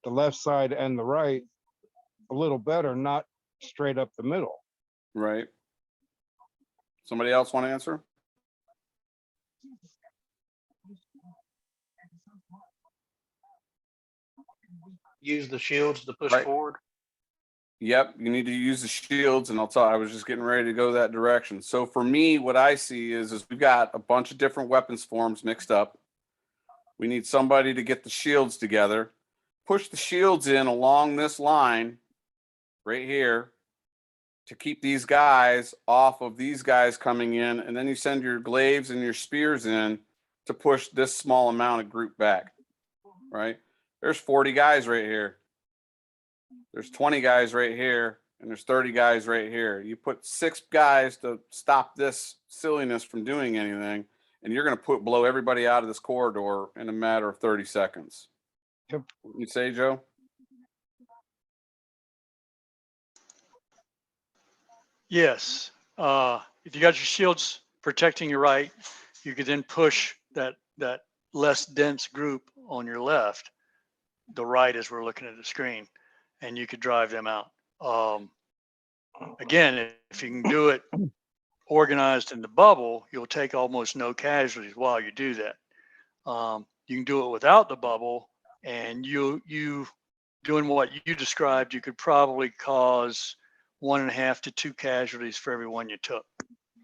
the left side and the right a little better, not straight up the middle. Right. Somebody else want to answer? use the shields to push Right. forward. Yep, you need to use the shields, and I was just getting ready to go that direction. So for me, what I see is we've got a bunch of different weapons forms mixed up. We need somebody to get the shields together, push the shields in along this line right here to keep these guys off of these guys coming in, and then you send your glaives and your spears in to push this small amount of group back, right? There's 40 guys right here. There's 20 guys right here, and there's 30 guys right here. You put 6 guys to stop this silliness from doing anything, and you're going to blow everybody out of this corridor in a matter of 30 seconds. Yep. What you say, Joe? Yes. If you got your shields protecting your right, you could then push that less dense group on your left, the right as we're looking at the screen, and you could drive them out. Again, if you can do it organized in the bubble, you'll take almost no casualties while you do that. You can do it without the bubble, and you doing what you described, you could probably cause 1.5 to 2 casualties for every one you took.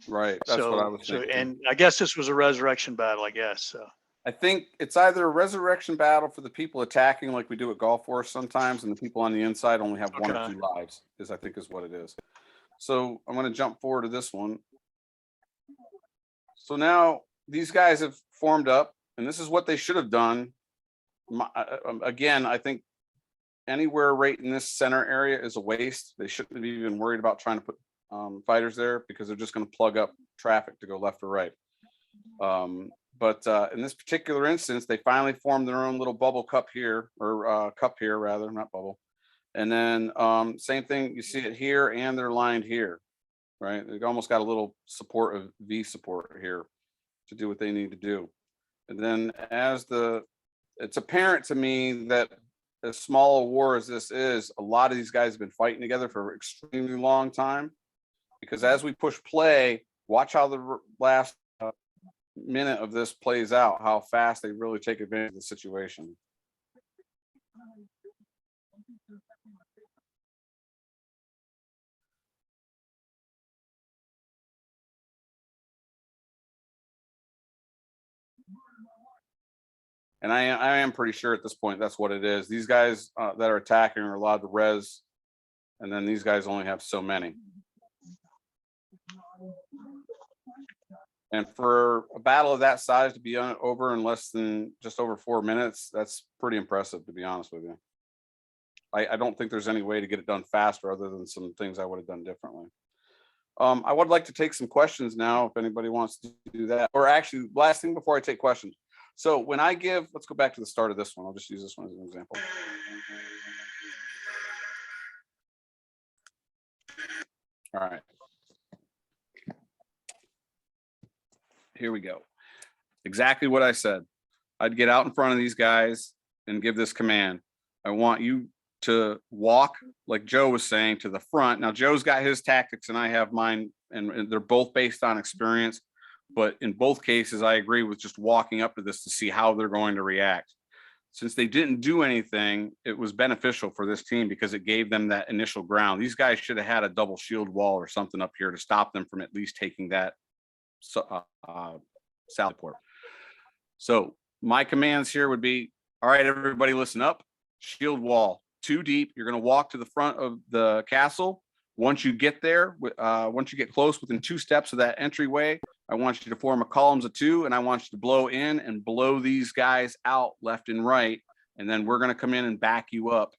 Right. That's what I was thinking. And I guess this was a resurrection battle, I guess. So. I think it's either a resurrection battle for the people attacking like we do at Golf Force sometimes, and the people on the inside only have 1 or 2 lives, is what it is. So I'm going to jump forward to this one. So now these guys have formed up, and this is what they should have done. Again, I think anywhere right in this center area is a waste. They shouldn't have even worried about trying to put fighters there because they're just going to plug up traffic to go left or right. But in this particular instance, they finally formed their own little bubble cup here, or cup here rather, not bubble. And then same thing, you see it here, and they're lined here, right? They've almost got a little support of V support here to do what they need to do. And then it's apparent to me that as small a war as this is, a lot of these guys have been fighting together for an extremely long time. Because as we push play, watch how the last minute of this plays out, how fast they really take advantage of the situation. And I am pretty sure at this point that's what it is. These guys that are attacking are allowed to res, and then these guys only have so many. And for a battle of that size to be over in less than just over 4 minutes, that's pretty impressive, to be honest with you. I don't think there's any way to get it done faster other than some things I would have done differently. I would like to take some questions now if anybody wants to do that. Or actually, last thing before I take questions. So when I give, let's go back to the start of this one. I'll just use this one as an example. All right. Here we go. Exactly what I said. I'd get out in front of these guys and give this command. I want you to walk, like Joe was saying, to the front. Now, Joe's got his tactics and I have mine, and they're both based on experience. But in both cases, I agree with just walking up to this to see how they're going to react. Since they didn't do anything, it was beneficial for this team because it gave them that initial ground. These guys should have had a double shield wall or something up here to stop them from at least taking that sally port. So my commands here would be, all right, everybody listen up. Shield wall 2 deep. You're going to walk to the front of the castle. Once you get there, once you get close within 2 steps of that entryway, I want you to form a columns of 2, and I want you to blow in and blow these guys out left and right. And then we're going to come in and back you up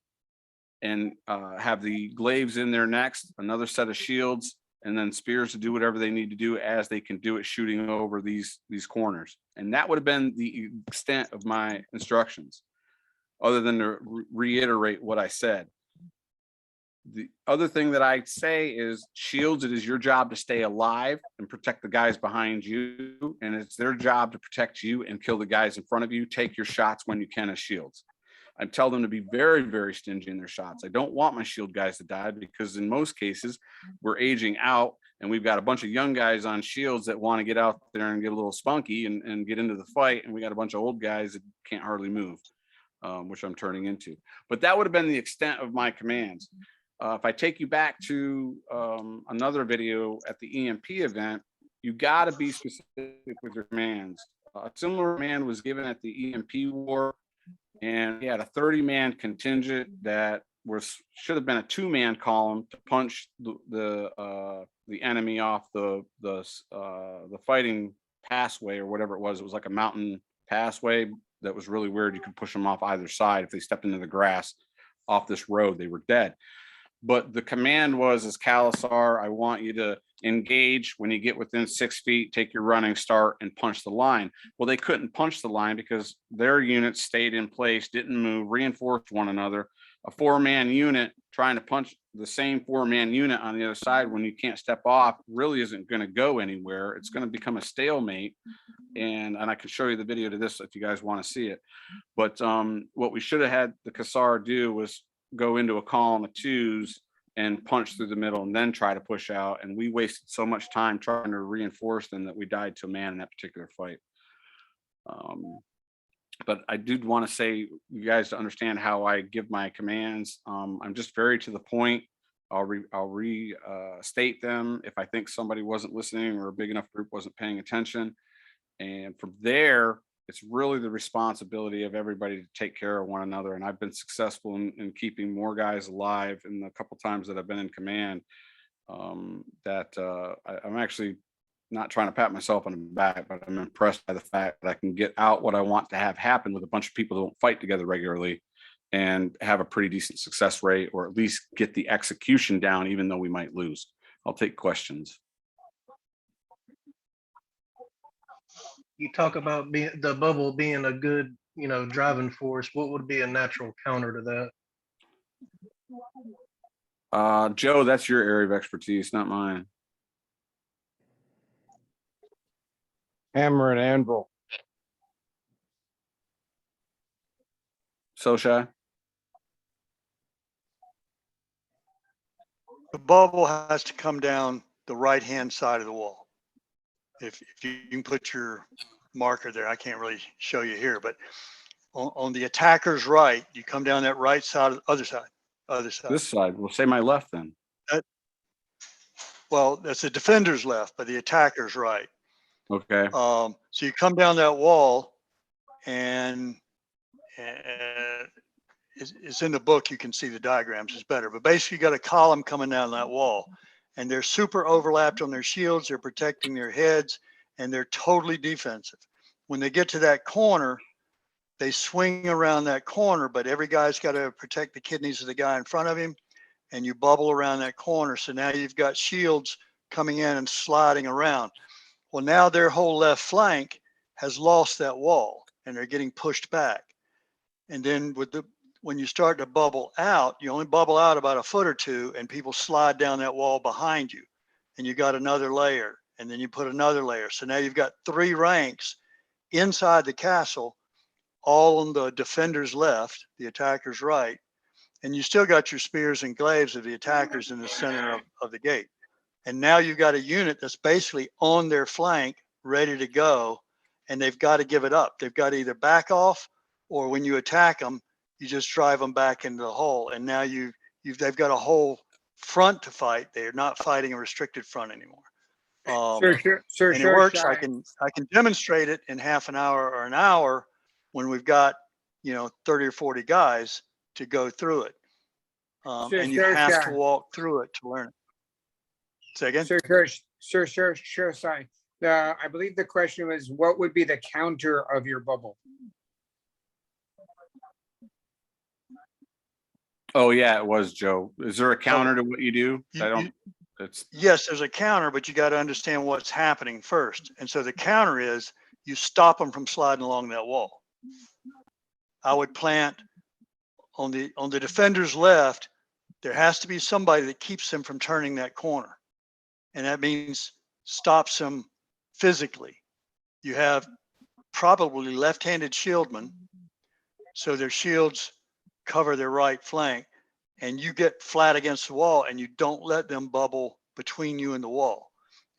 and have the glaives in there next, another set of shields, and then spears to do whatever they need to do as they can do it, shooting over these corners. And that would have been the extent of my instructions, other than to reiterate what I said. The other thing that I say is shields, it is your job to stay alive and protect the guys behind you. And it's their job to protect you and kill the guys in front of you. Take your shots when you can as shields. I tell them to be very, very stingy in their shots. I don't want my shield guys to die because in most cases we're aging out and we've got a bunch of young guys on shields that want to get out there and get a little spunky and get into the fight. And we got a bunch of old guys that can't hardly move, which I'm turning into. But that would have been the extent of my commands. If I take you back to another video at the EMP event, you got to be specific with your commands. A similar command was given at the EMP war, and we had a 30-man contingent that should have been a 2-man column to punch the enemy off the fighting passway or whatever it was. It was like a mountain passway that was really weird. You could push them off either side. If they stepped into the grass off this road, they were dead. But the command was, as Khalasar, I want you to engage when you get within 6 feet, take your running start and punch the line. Well, they couldn't punch the line because their units stayed in place, didn't move, reinforced one another. A 4-man unit trying to punch the same 4-man unit on the other side when you can't step off really isn't going to go anywhere. It's going to become a stalemate. And I can show you the video to this if you guys want to see it. But what we should have had the Kassar do was go into a column of 2s and punch through the middle and then try to push out. And we wasted so much time trying to reinforce them that we died to a man in that particular fight. But I did want to say, you guys, to understand how I give my commands. I'm just very to the point. I'll restate them if I think somebody wasn't listening or a big enough group wasn't paying attention. And from there, it's really the responsibility of everybody to take care of one another. And I've been successful in keeping more guys alive in the couple times that I've been in command. I'm actually not trying to pat myself on the back, but I'm impressed by the fact that I can get out what I want to have happen with a bunch of people who don't fight together regularly and have a pretty decent success rate, or at least get the execution down, even though we might lose. I'll take questions. You talk about the bubble being a good, driving force. What would be a natural counter to that? Joe, that's your area of expertise, not mine. Hammer and anvil. So shy. The bubble has to come down the right-hand side of the wall. If you can put your marker there, I can't really show you here, but on the attacker's right, you come down that right side, other side. This side, we'll say my left then. Well, that's the defender's left, but the attacker's right. Okay. So you come down that wall, and it's in the book. You can see the diagrams. It's better, but basically you got a column coming down that wall, and they're super overlapped on their shields. They're protecting their heads, and they're totally defensive. When they get to that corner, they swing around that corner, but every guy's got to protect the kidneys of the guy in front of him, and you bubble around that corner. So now you've got shields coming in and sliding around. Well, now their whole left flank has lost that wall, and they're getting pushed back. And then when you start to bubble out, you only bubble out about a foot or two, and people slide down that wall behind you, and you got another layer, and then you put another layer. So now you've got 3 ranks inside the castle, all on the defender's left, the attacker's right, and you still got your spears and glaives of the attackers in the center of the gate. And now you've got a unit that's basically on their flank, ready to go, and they've got to give it up. They've got to either back off, or when you attack them, you just drive them back into the hole. And now they've got a whole front to fight. They're not fighting a restricted front anymore. And it works. I can demonstrate it in half an hour or an hour when we've got 30 or 40 guys to go through it. And you have to walk through it to learn it. Say again? Sure. Sorry. I believe the question was, what would be the counter of your bubble? Oh yeah, it was, Joe. Is there a counter to what you do? Yes, there's a counter, but you got to understand what's happening first. And so the counter is you stop them from sliding along that wall. I would plant on the defender's left. There has to be somebody that keeps them from turning that corner. And that means stops them physically. You have probably left-handed shieldmen, so their shields cover their right flank, and you get flat against the wall, and you don't let them bubble between you and the wall.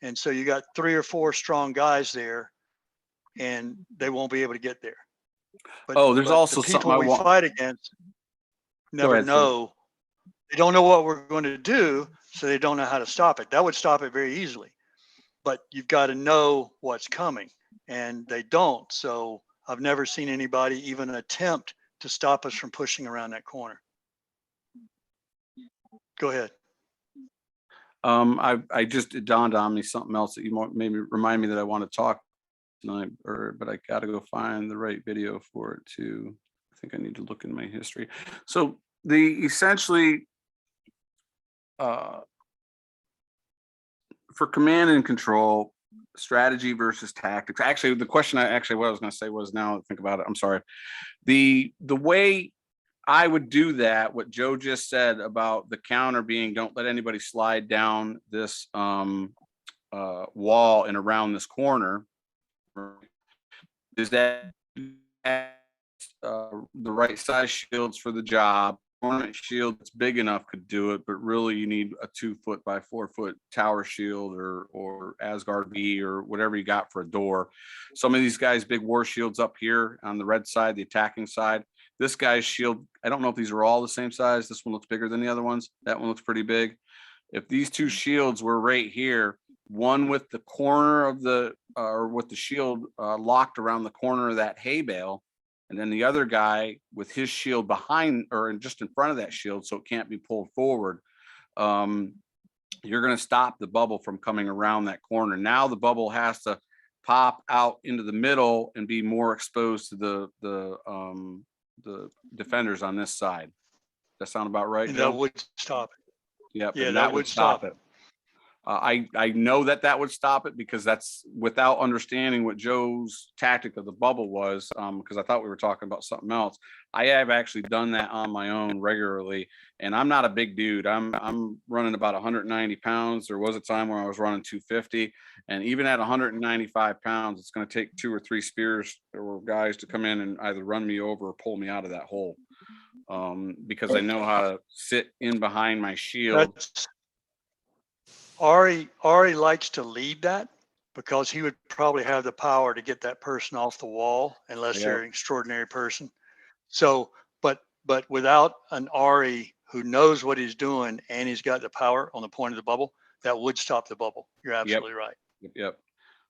And so you got 3 or 4 strong guys there, and they won't be able to get there. But, there's also the people we fight against never know. They don't know what we're going to do, so they don't know how to stop it. That would stop it very easily. But you've got to know what's coming, and they don't. So I've never seen anybody even attempt to stop us from pushing around that corner. Go ahead. I just, it dawned on me something else that you maybe remind me that I want to talk tonight, but I got to go find the right video for it too. I think I need to look in my history. So essentially, for command and control, strategy versus tactics. Actually, the question what I was going to say was, now think about it, I'm sorry. The way I would do that, what Joe just said about the counter being, don't let anybody slide down this wall and around this corner, is that the right size shields for the job. Ornament shield that's big enough could do it, but really you need a 2 foot by 4 foot tower shield or Asgard V or whatever you got for a door. Some of these guys, big war shields up here on the red side, the attacking side. This guy's shield, I don't know if these are all the same size. This one looks bigger than the other ones. That one looks pretty big. If these 2 shields were right here, one with the corner of or with the shield locked around the corner of that hay bale, and then the other guy with his shield behind or just in front of that shield, so it can't be pulled forward, you're going to stop the bubble from coming around that corner. Now the bubble has to pop out into the middle and be more exposed to the defenders on this side. That sound about right? And that would stop it. Yep. Yeah, that would stop it. I know that would stop it, because that's without understanding what Joe's tactic of the bubble was, because I thought we were talking about something else. I have actually done that on my own regularly, and I'm not a big dude. I'm running about 190 pounds. There was a time where I was running 250, and even at 195 pounds, it's going to take 2 or 3 spears or guys to come in and either run me over or pull me out of that hole, because I know how to sit in behind my shield. Ari likes to lead that, because he would probably have the power to get that person off the wall, unless they're an extraordinary person. So, but without an Ari who knows what he's doing and he's got the power on the point of the bubble, that would stop the bubble. You're absolutely right. Yep.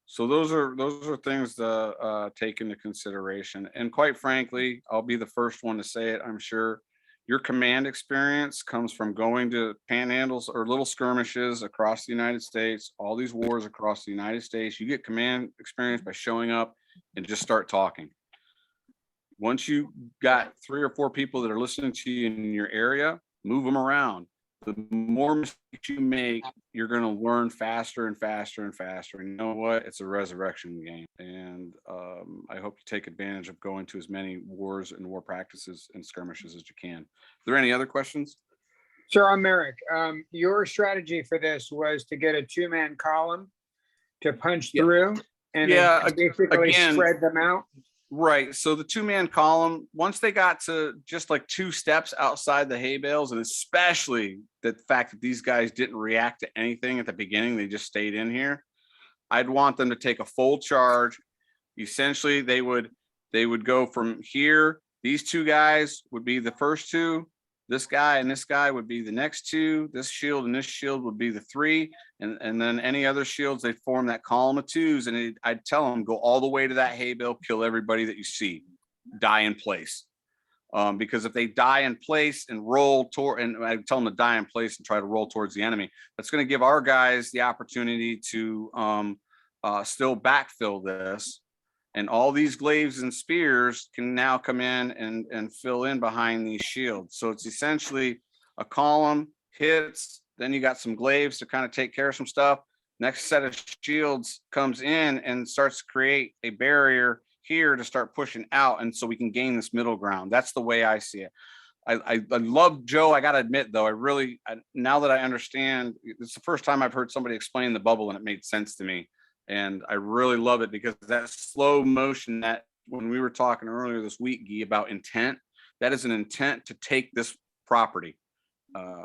So those are things to take into consideration. And quite frankly, I'll be the first one to say it, I'm sure, Your command experience comes from going to panhandles or little skirmishes across the United States, all these wars across the United States. You get command experience by showing up and just start talking. Once you got 3 or 4 people that are listening to you in your area, move them around. The more mistakes you make, you're going to learn faster and faster and faster. And you know what? It's a resurrection game. And I hope you take advantage of going to as many wars and war practices and skirmishes as you can. Are there any other questions? Sir Almeric, your strategy for this was to get a 2-man column to punch through and then basically spread them out. Right. So the 2-man column, once they got to just like 2 steps outside the hay bales, and especially the fact that these guys didn't react to anything at the beginning, they just stayed in here. I'd want them to take a full charge. Essentially, they would go from here. These 2 guys would be the first 2. This guy and this guy would be the next 2. This shield and this shield would be the 3. And then any other shields, they'd form that column of 2s. And I'd tell them, go all the way to that hay bale, kill everybody that you see, die in place. Because if they die in place and roll toward, and I tell them to die in place and try to roll towards the enemy, that's going to give our guys the opportunity to still backfill this. And all these glaives and spears can now come in and fill in behind these shields. So it's essentially a column hits, then you got some glaives to kind of take care of some stuff. Next set of shields comes in and starts to create a barrier here to start pushing out. And so we can gain this middle ground. That's the way I see it. I love Joe. I got to admit, though, now that I understand, it's the first time I've heard somebody explain the bubble and it made sense to me. And I really love it because that slow motion that when we were talking earlier this week, Guy, about intent, that is an intent to take this property.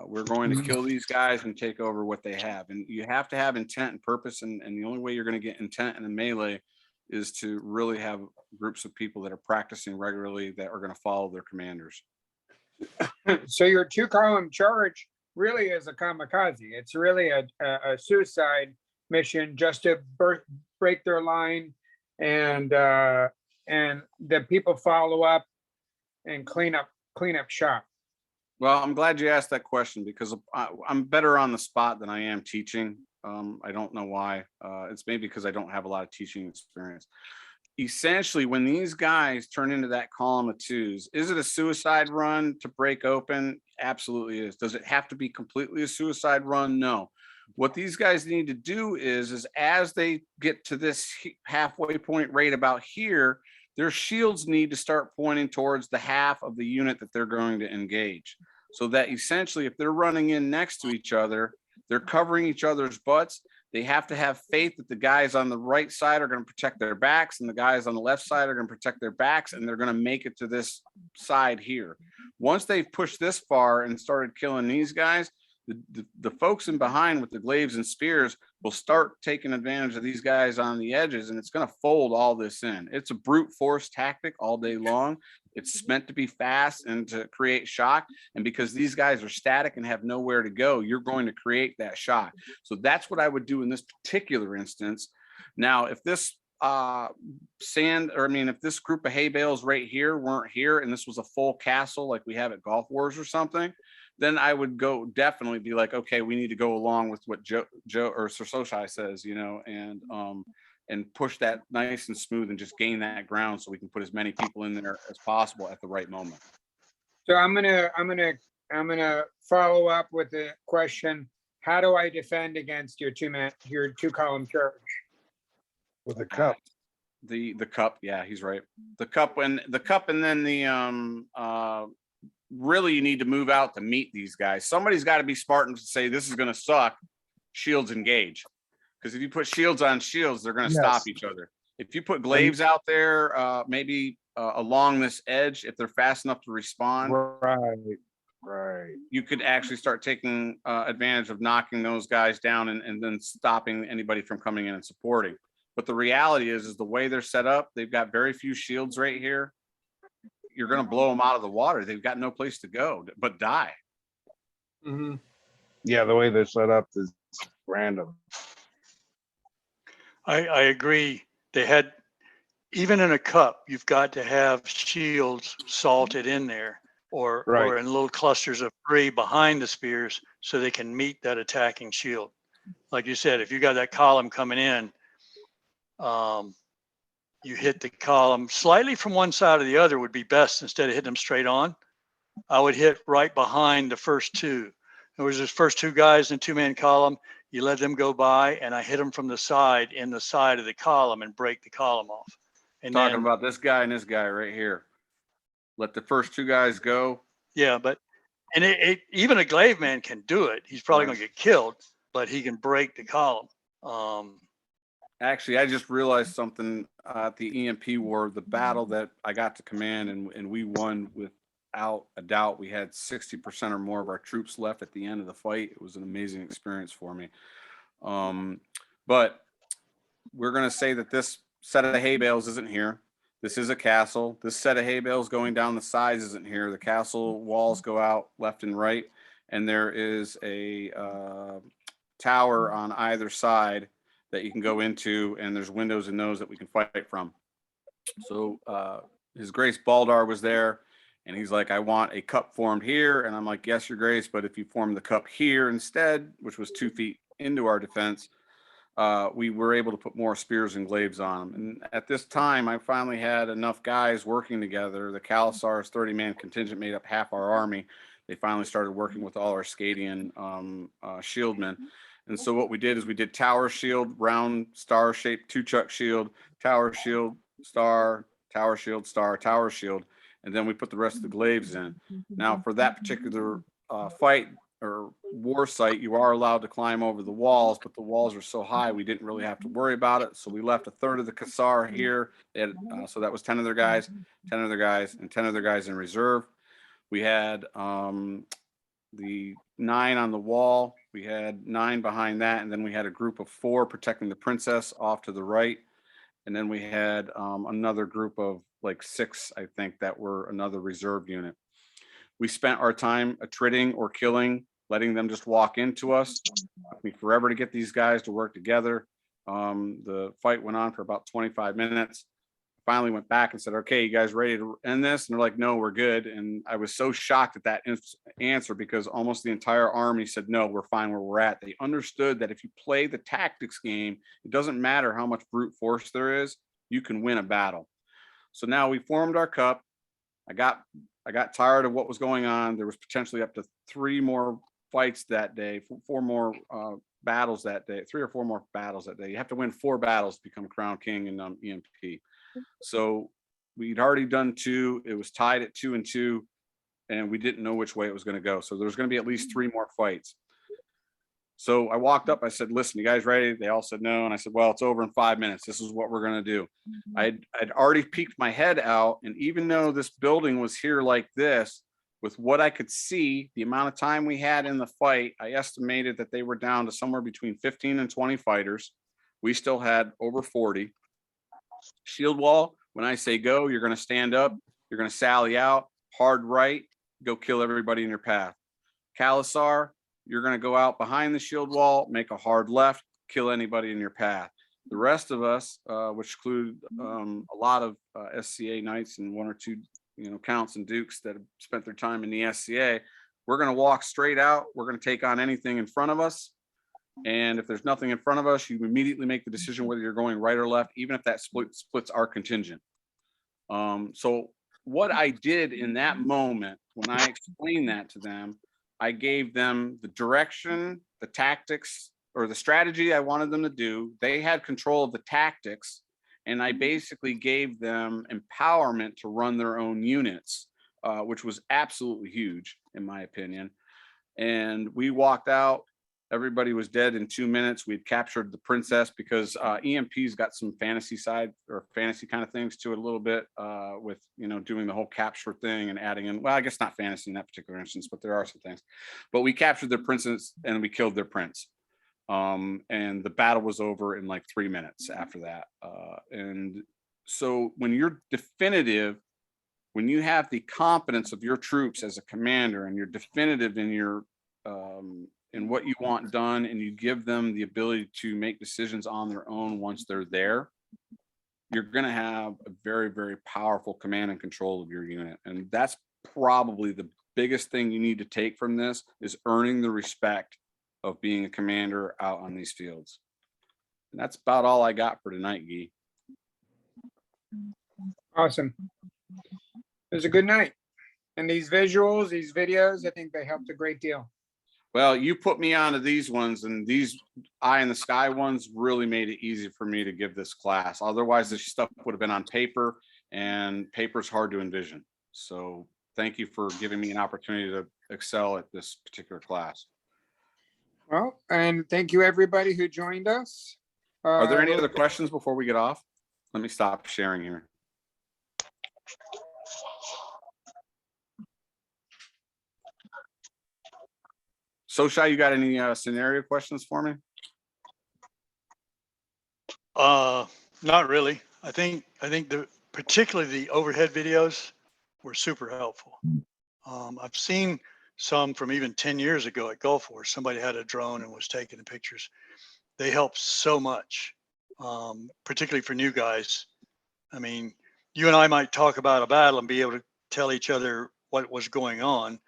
We're going to kill these guys and take over what they have. And you have to have intent and purpose. And the only way you're going to get intent in a melee is to really have groups of people that are practicing regularly that are going to follow their commanders. So your 2-column charge really is a kamikaze. It's really a suicide mission just to break their line, and the people follow up and clean up shop. Well, I'm glad you asked that question because I'm better on the spot than I am teaching. I don't know why. It's maybe because I don't have a lot of teaching experience. Essentially, when these guys turn into that column of 2s, is it a suicide run to break open? Absolutely is. Does it have to be completely a suicide run? No. What these guys need to do is as they get to this halfway point right about here, their shields need to start pointing towards the half of the unit that they're going to engage. So that essentially, if they're running in next to each other, they're covering each other's butts. They have to have faith that the guys on the right side are going to protect their backs and the guys on the left side are going to protect their backs, and they're going to make it to this side here. Once they've pushed this far and started killing these guys, the folks in behind with the glaives and spears will start taking advantage of these guys on the edges, and it's going to fold all this in. It's a brute force tactic all day long. It's meant to be fast and to create shock. And because these guys are static and have nowhere to go, you're going to create that shock. So that's what I would do in this particular instance. Now, if this if this group of hay bales right here weren't here and this was a full castle like we have at Golf Wars or something, then I would definitely be like, okay, we need to go along with what Joe or Sir Soshai says, and push that nice and smooth and just gain that ground so we can put as many people in there as possible at the right moment. So I'm gonna follow up with the question: how do I defend against your 2-column charge? With a cup. The cup, yeah, he's right. The cup, and then the really you need to move out to meet these guys. Somebody's got to be smart and say this is going to suck. Shields engage, because if you put shields on shields, they're going to stop each other. If you put glaives out there, maybe along this edge, if they're fast enough to respond, right, you could actually start taking advantage of knocking those guys down and then stopping anybody from coming in and supporting. But the reality is the way they're set up, they've got very few shields right here. You're going to blow them out of the water. They've got no place to go but die. Mm-hmm. Yeah, the way they're set up is random. I agree. They had, even in a cup, you've got to have shields salted in there or Right. in little clusters of 3 behind the spears so they can meet that attacking shield. Like you said, if you got that column coming in, you hit the column slightly from one side or the other would be best instead of hitting them straight on. I would hit right behind the first 2. There was those first 2 guys in 2-man column. You let them go by, and I hit them from the side in the side of the column and break the column off. And Talking then, about this guy and this guy right here. Let the first 2 guys go. yeah, but and even a glaive man can do it. He's probably Right. going to get killed, but he can break the column. Actually, I just realized something at the EMP war, the battle that I got to command and we won without a doubt. We had 60% or more of our troops left at the end of the fight. It was an amazing experience for me. But we're going to say that this set of hay bales isn't here. This is a castle. This set of hay bales going down the sides isn't here. The castle walls go out left and right, and there is a tower on either side that you can go into, and there's windows in those that we can fight from. So His Grace Baldar was there, and he's like, I want a cup formed here. And I'm like, yes, Your Grace, but if you form the cup here instead, which was 2 feet into our defense, we were able to put more spears and glaives on them. And at this time, I finally had enough guys working together. The Khalasar's 30-man contingent made up half our army. They finally started working with all our Scadian shieldmen. And so what we did is we did tower shield, round star shaped 2-chuck shield, tower shield, star, tower shield, star, tower shield. And then we put the rest of the glaives in. Now for that particular fight or war site, you are allowed to climb over the walls, but the walls are so high, we didn't really have to worry about it. So we left a third of the Khazar here. So that was 10 other guys, 10 other guys, and 10 other guys in reserve. We had the 9 on the wall. We had 9 behind that, and then we had a group of 4 protecting the princess off to the right. And then we had another group of like 6, I think, that were another reserve unit. We spent our time attriting or killing, letting them just walk into us. It took me forever to get these guys to work together. The fight went on for about 25 minutes. Finally went back and said, okay, you guys ready to end this? And they're like, no, we're good. And I was so shocked at that answer because almost the entire army said, no, we're fine where we're at. They understood that if you play the tactics game, it doesn't matter how much brute force there is, you can win a battle. So now we formed our cup. I got tired of what was going on. There was potentially up to 3 more fights that day, 4 more battles that day, 3 or 4 more battles that day. You have to win 4 battles to become crown king in EMP. So we'd already done 2. It was tied at 2 and 2, and we didn't know which way it was going to go. So there was going to be at least 3 more fights. So I walked up, I said, listen, you guys ready? They all said no. And I said, well, it's over in 5 minutes. This is what we're going to do. I'd already peeked my head out. And even though this building was here like this, with what I could see, the amount of time we had in the fight, I estimated that they were down to somewhere between 15 and 20 fighters. We still had over 40. Shield wall, when I say go, you're going to stand up, you're going to sally out, hard right, go kill everybody in your path. Khalasar, you're going to go out behind the shield wall, make a hard left, kill anybody in your path. The rest of us, which include a lot of SCA knights and 1 or 2, counts and dukes that have spent their time in the SCA, we're going to walk straight out. We're going to take on anything in front of us. And if there's nothing in front of us, you immediately make the decision whether you're going right or left, even if that splits our contingent. So what I did in that moment, when I explained that to them, I gave them the direction, the tactics, or the strategy I wanted them to do. They had control of the tactics, and I basically gave them empowerment to run their own units, which was absolutely huge, in my opinion. And we walked out. Everybody was dead in 2 minutes. We'd captured the princess because EMP's got some fantasy side or fantasy kind of things to it a little bit with, doing the whole capture thing and adding in, well, I guess not fantasy in that particular instance, but there are some things. But we captured their princess and we killed their prince. And the battle was over in like 3 minutes after that. And so when you're definitive, when you have the competence of your troops as a commander and you're definitive in your in what you want done, and you give them the ability to make decisions on their own once they're there, you're going to have a very, very powerful command and control of your unit. And that's probably the biggest thing you need to take from this is earning the respect of being a commander out on these fields. And that's about all I got for tonight, Guy. Awesome. It was a good night. And these visuals, these videos, I think they helped a great deal. Well, you put me onto these ones, and these eye in the sky ones really made it easy for me to give this class. Otherwise, this stuff would have been on paper, and paper's hard to envision. So thank you for giving me an opportunity to excel at this particular class. Well, and thank you everybody who joined us. Are there any other questions before we get off? Let me stop sharing here. So Shai, you got any scenario questions for me? Not really. I think particularly the overhead videos were super helpful. I've seen some from even 10 years ago at Gulf Wars. Somebody had a drone and was taking the pictures. They help so much, particularly for new guys. I mean, you and I might talk about a battle and be able to tell each other what was going on,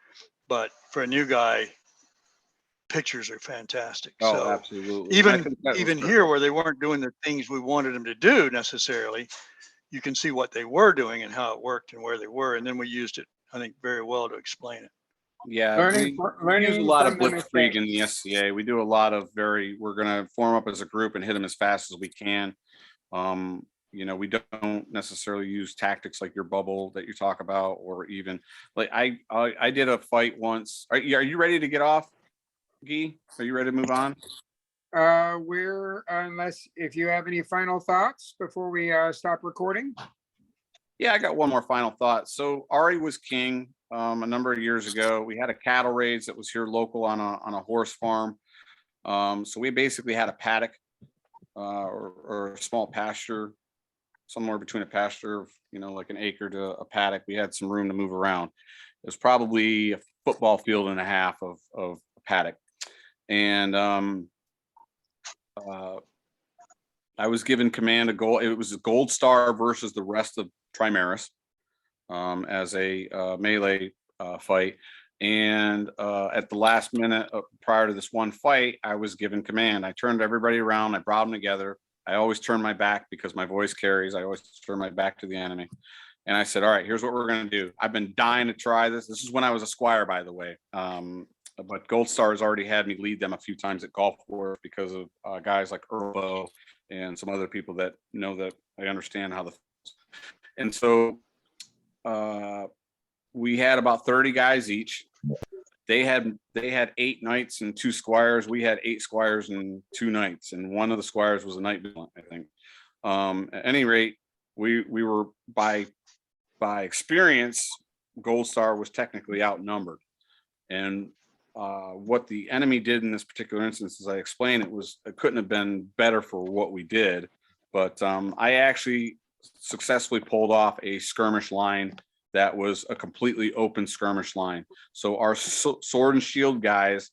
but for a new guy, pictures are fantastic. Oh, so absolutely. Even here where they weren't doing the things we wanted them to do necessarily, you can see what they were doing and how it worked and where they were. And then we used it, I think, very well to explain it. Yeah, we use a lot of blitzkrieg in the SCA. We do a lot of we're going to form up as a group and hit them as fast as we can. You know, we don't necessarily use tactics like your bubble that you talk about, or even like I did a fight once. Are you ready to get off, Guy? Are you ready to move on? Unless if you have any final thoughts before we stop recording. Yeah, I got one more final thought. So Ari was king a number of years ago. We had a cattle raids that was here local on a horse farm. So we basically had a paddock or a small pasture, somewhere between a pasture, you know, like an acre to a paddock. We had some room to move around. It was probably a football field and a half of a paddock. And I was given command of gold. It was a gold star versus the rest of Trimaris as a melee fight. And at the last minute prior to this one fight, I was given command. I turned everybody around. I brought them together. I always turn my back because my voice carries. I always turn my back to the enemy. And I said, all right, here's what we're going to do. I've been dying to try this. This is when I was a squire, by the way. But Gold Star has already had me lead them a few times at Gulf Wars because of guys like Earl and some other people that know that I understand how and so we had about 30 guys each. They had 8 knights and 2 squires. We had 8 squires and 2 knights, and one of the squires was a knight, I think. At any rate, we were by experience, Gold Star was technically outnumbered. And what the enemy did in this particular instance, as I explained, it couldn't have been better for what we did. But I actually successfully pulled off a skirmish line that was a completely open skirmish line. So our sword and shield guys,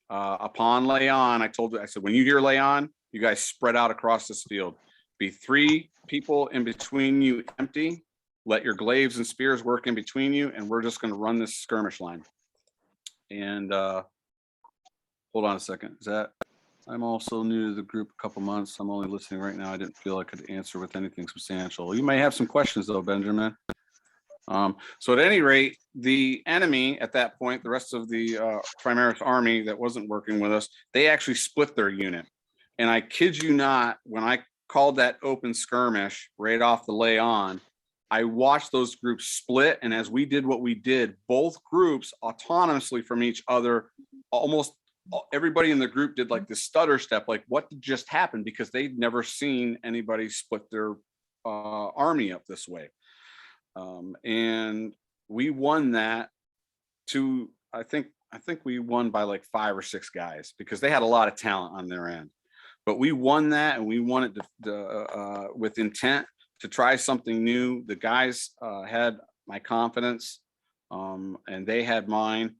upon lay on, I said, when you hear lay on, you guys spread out across this field. Be 3 people in between you empty. Let your glaives and spears work in between you, and we're just going to run this skirmish line. And hold on a second. I'm also new to the group a couple months. I'm only listening right now. I didn't feel I could answer with anything substantial. You may have some questions though, Benjamin. So at any rate, the enemy at that point, the rest of the Trimaris army that wasn't working with us, they actually split their unit. And I kid you not, when I called that open skirmish right off the lay on, I watched those groups split. And as we did what we did, both groups autonomously from each other, almost everybody in the group did like this stutter step, like what did just happen? Because they'd never seen anybody split their army up this way. And we won that I think we won by like 5 or 6 guys because they had a lot of talent on their end. But we won that, and we won it with intent to try something new. The guys had my confidence, and they had mine,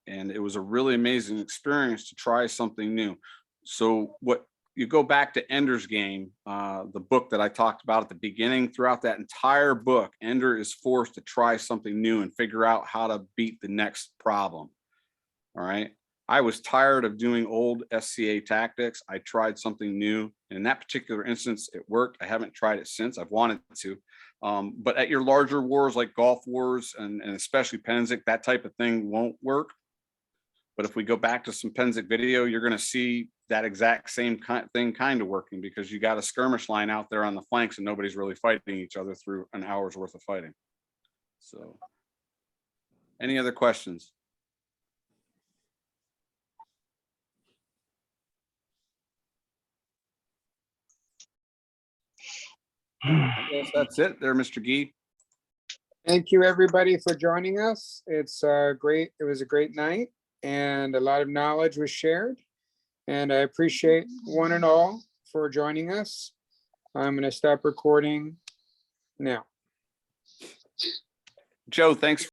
and it was a really amazing experience to try something new. So what you go back to Ender's Game, the book that I talked about at the beginning, throughout that entire book, Ender is forced to try something new and figure out how to beat the next problem. All right. I was tired of doing old SCA tactics. I tried something new. In that particular instance, it worked. I haven't tried it since. I've wanted to. But at your larger wars like Gulf Wars and especially Pennsic, that type of thing won't work. But if we go back to some Pennsic video, you're going to see that exact same thing kind of working, because you got a skirmish line out there on the flanks and nobody's really fighting each other through an hour's worth of fighting. So any other questions? I guess that's it there, Mr. Gee. Thank you, everybody, for joining us. It's great. It was a great night and a lot of knowledge was shared. And I appreciate one and all for joining us. I'm going to stop recording now. Joe, thanks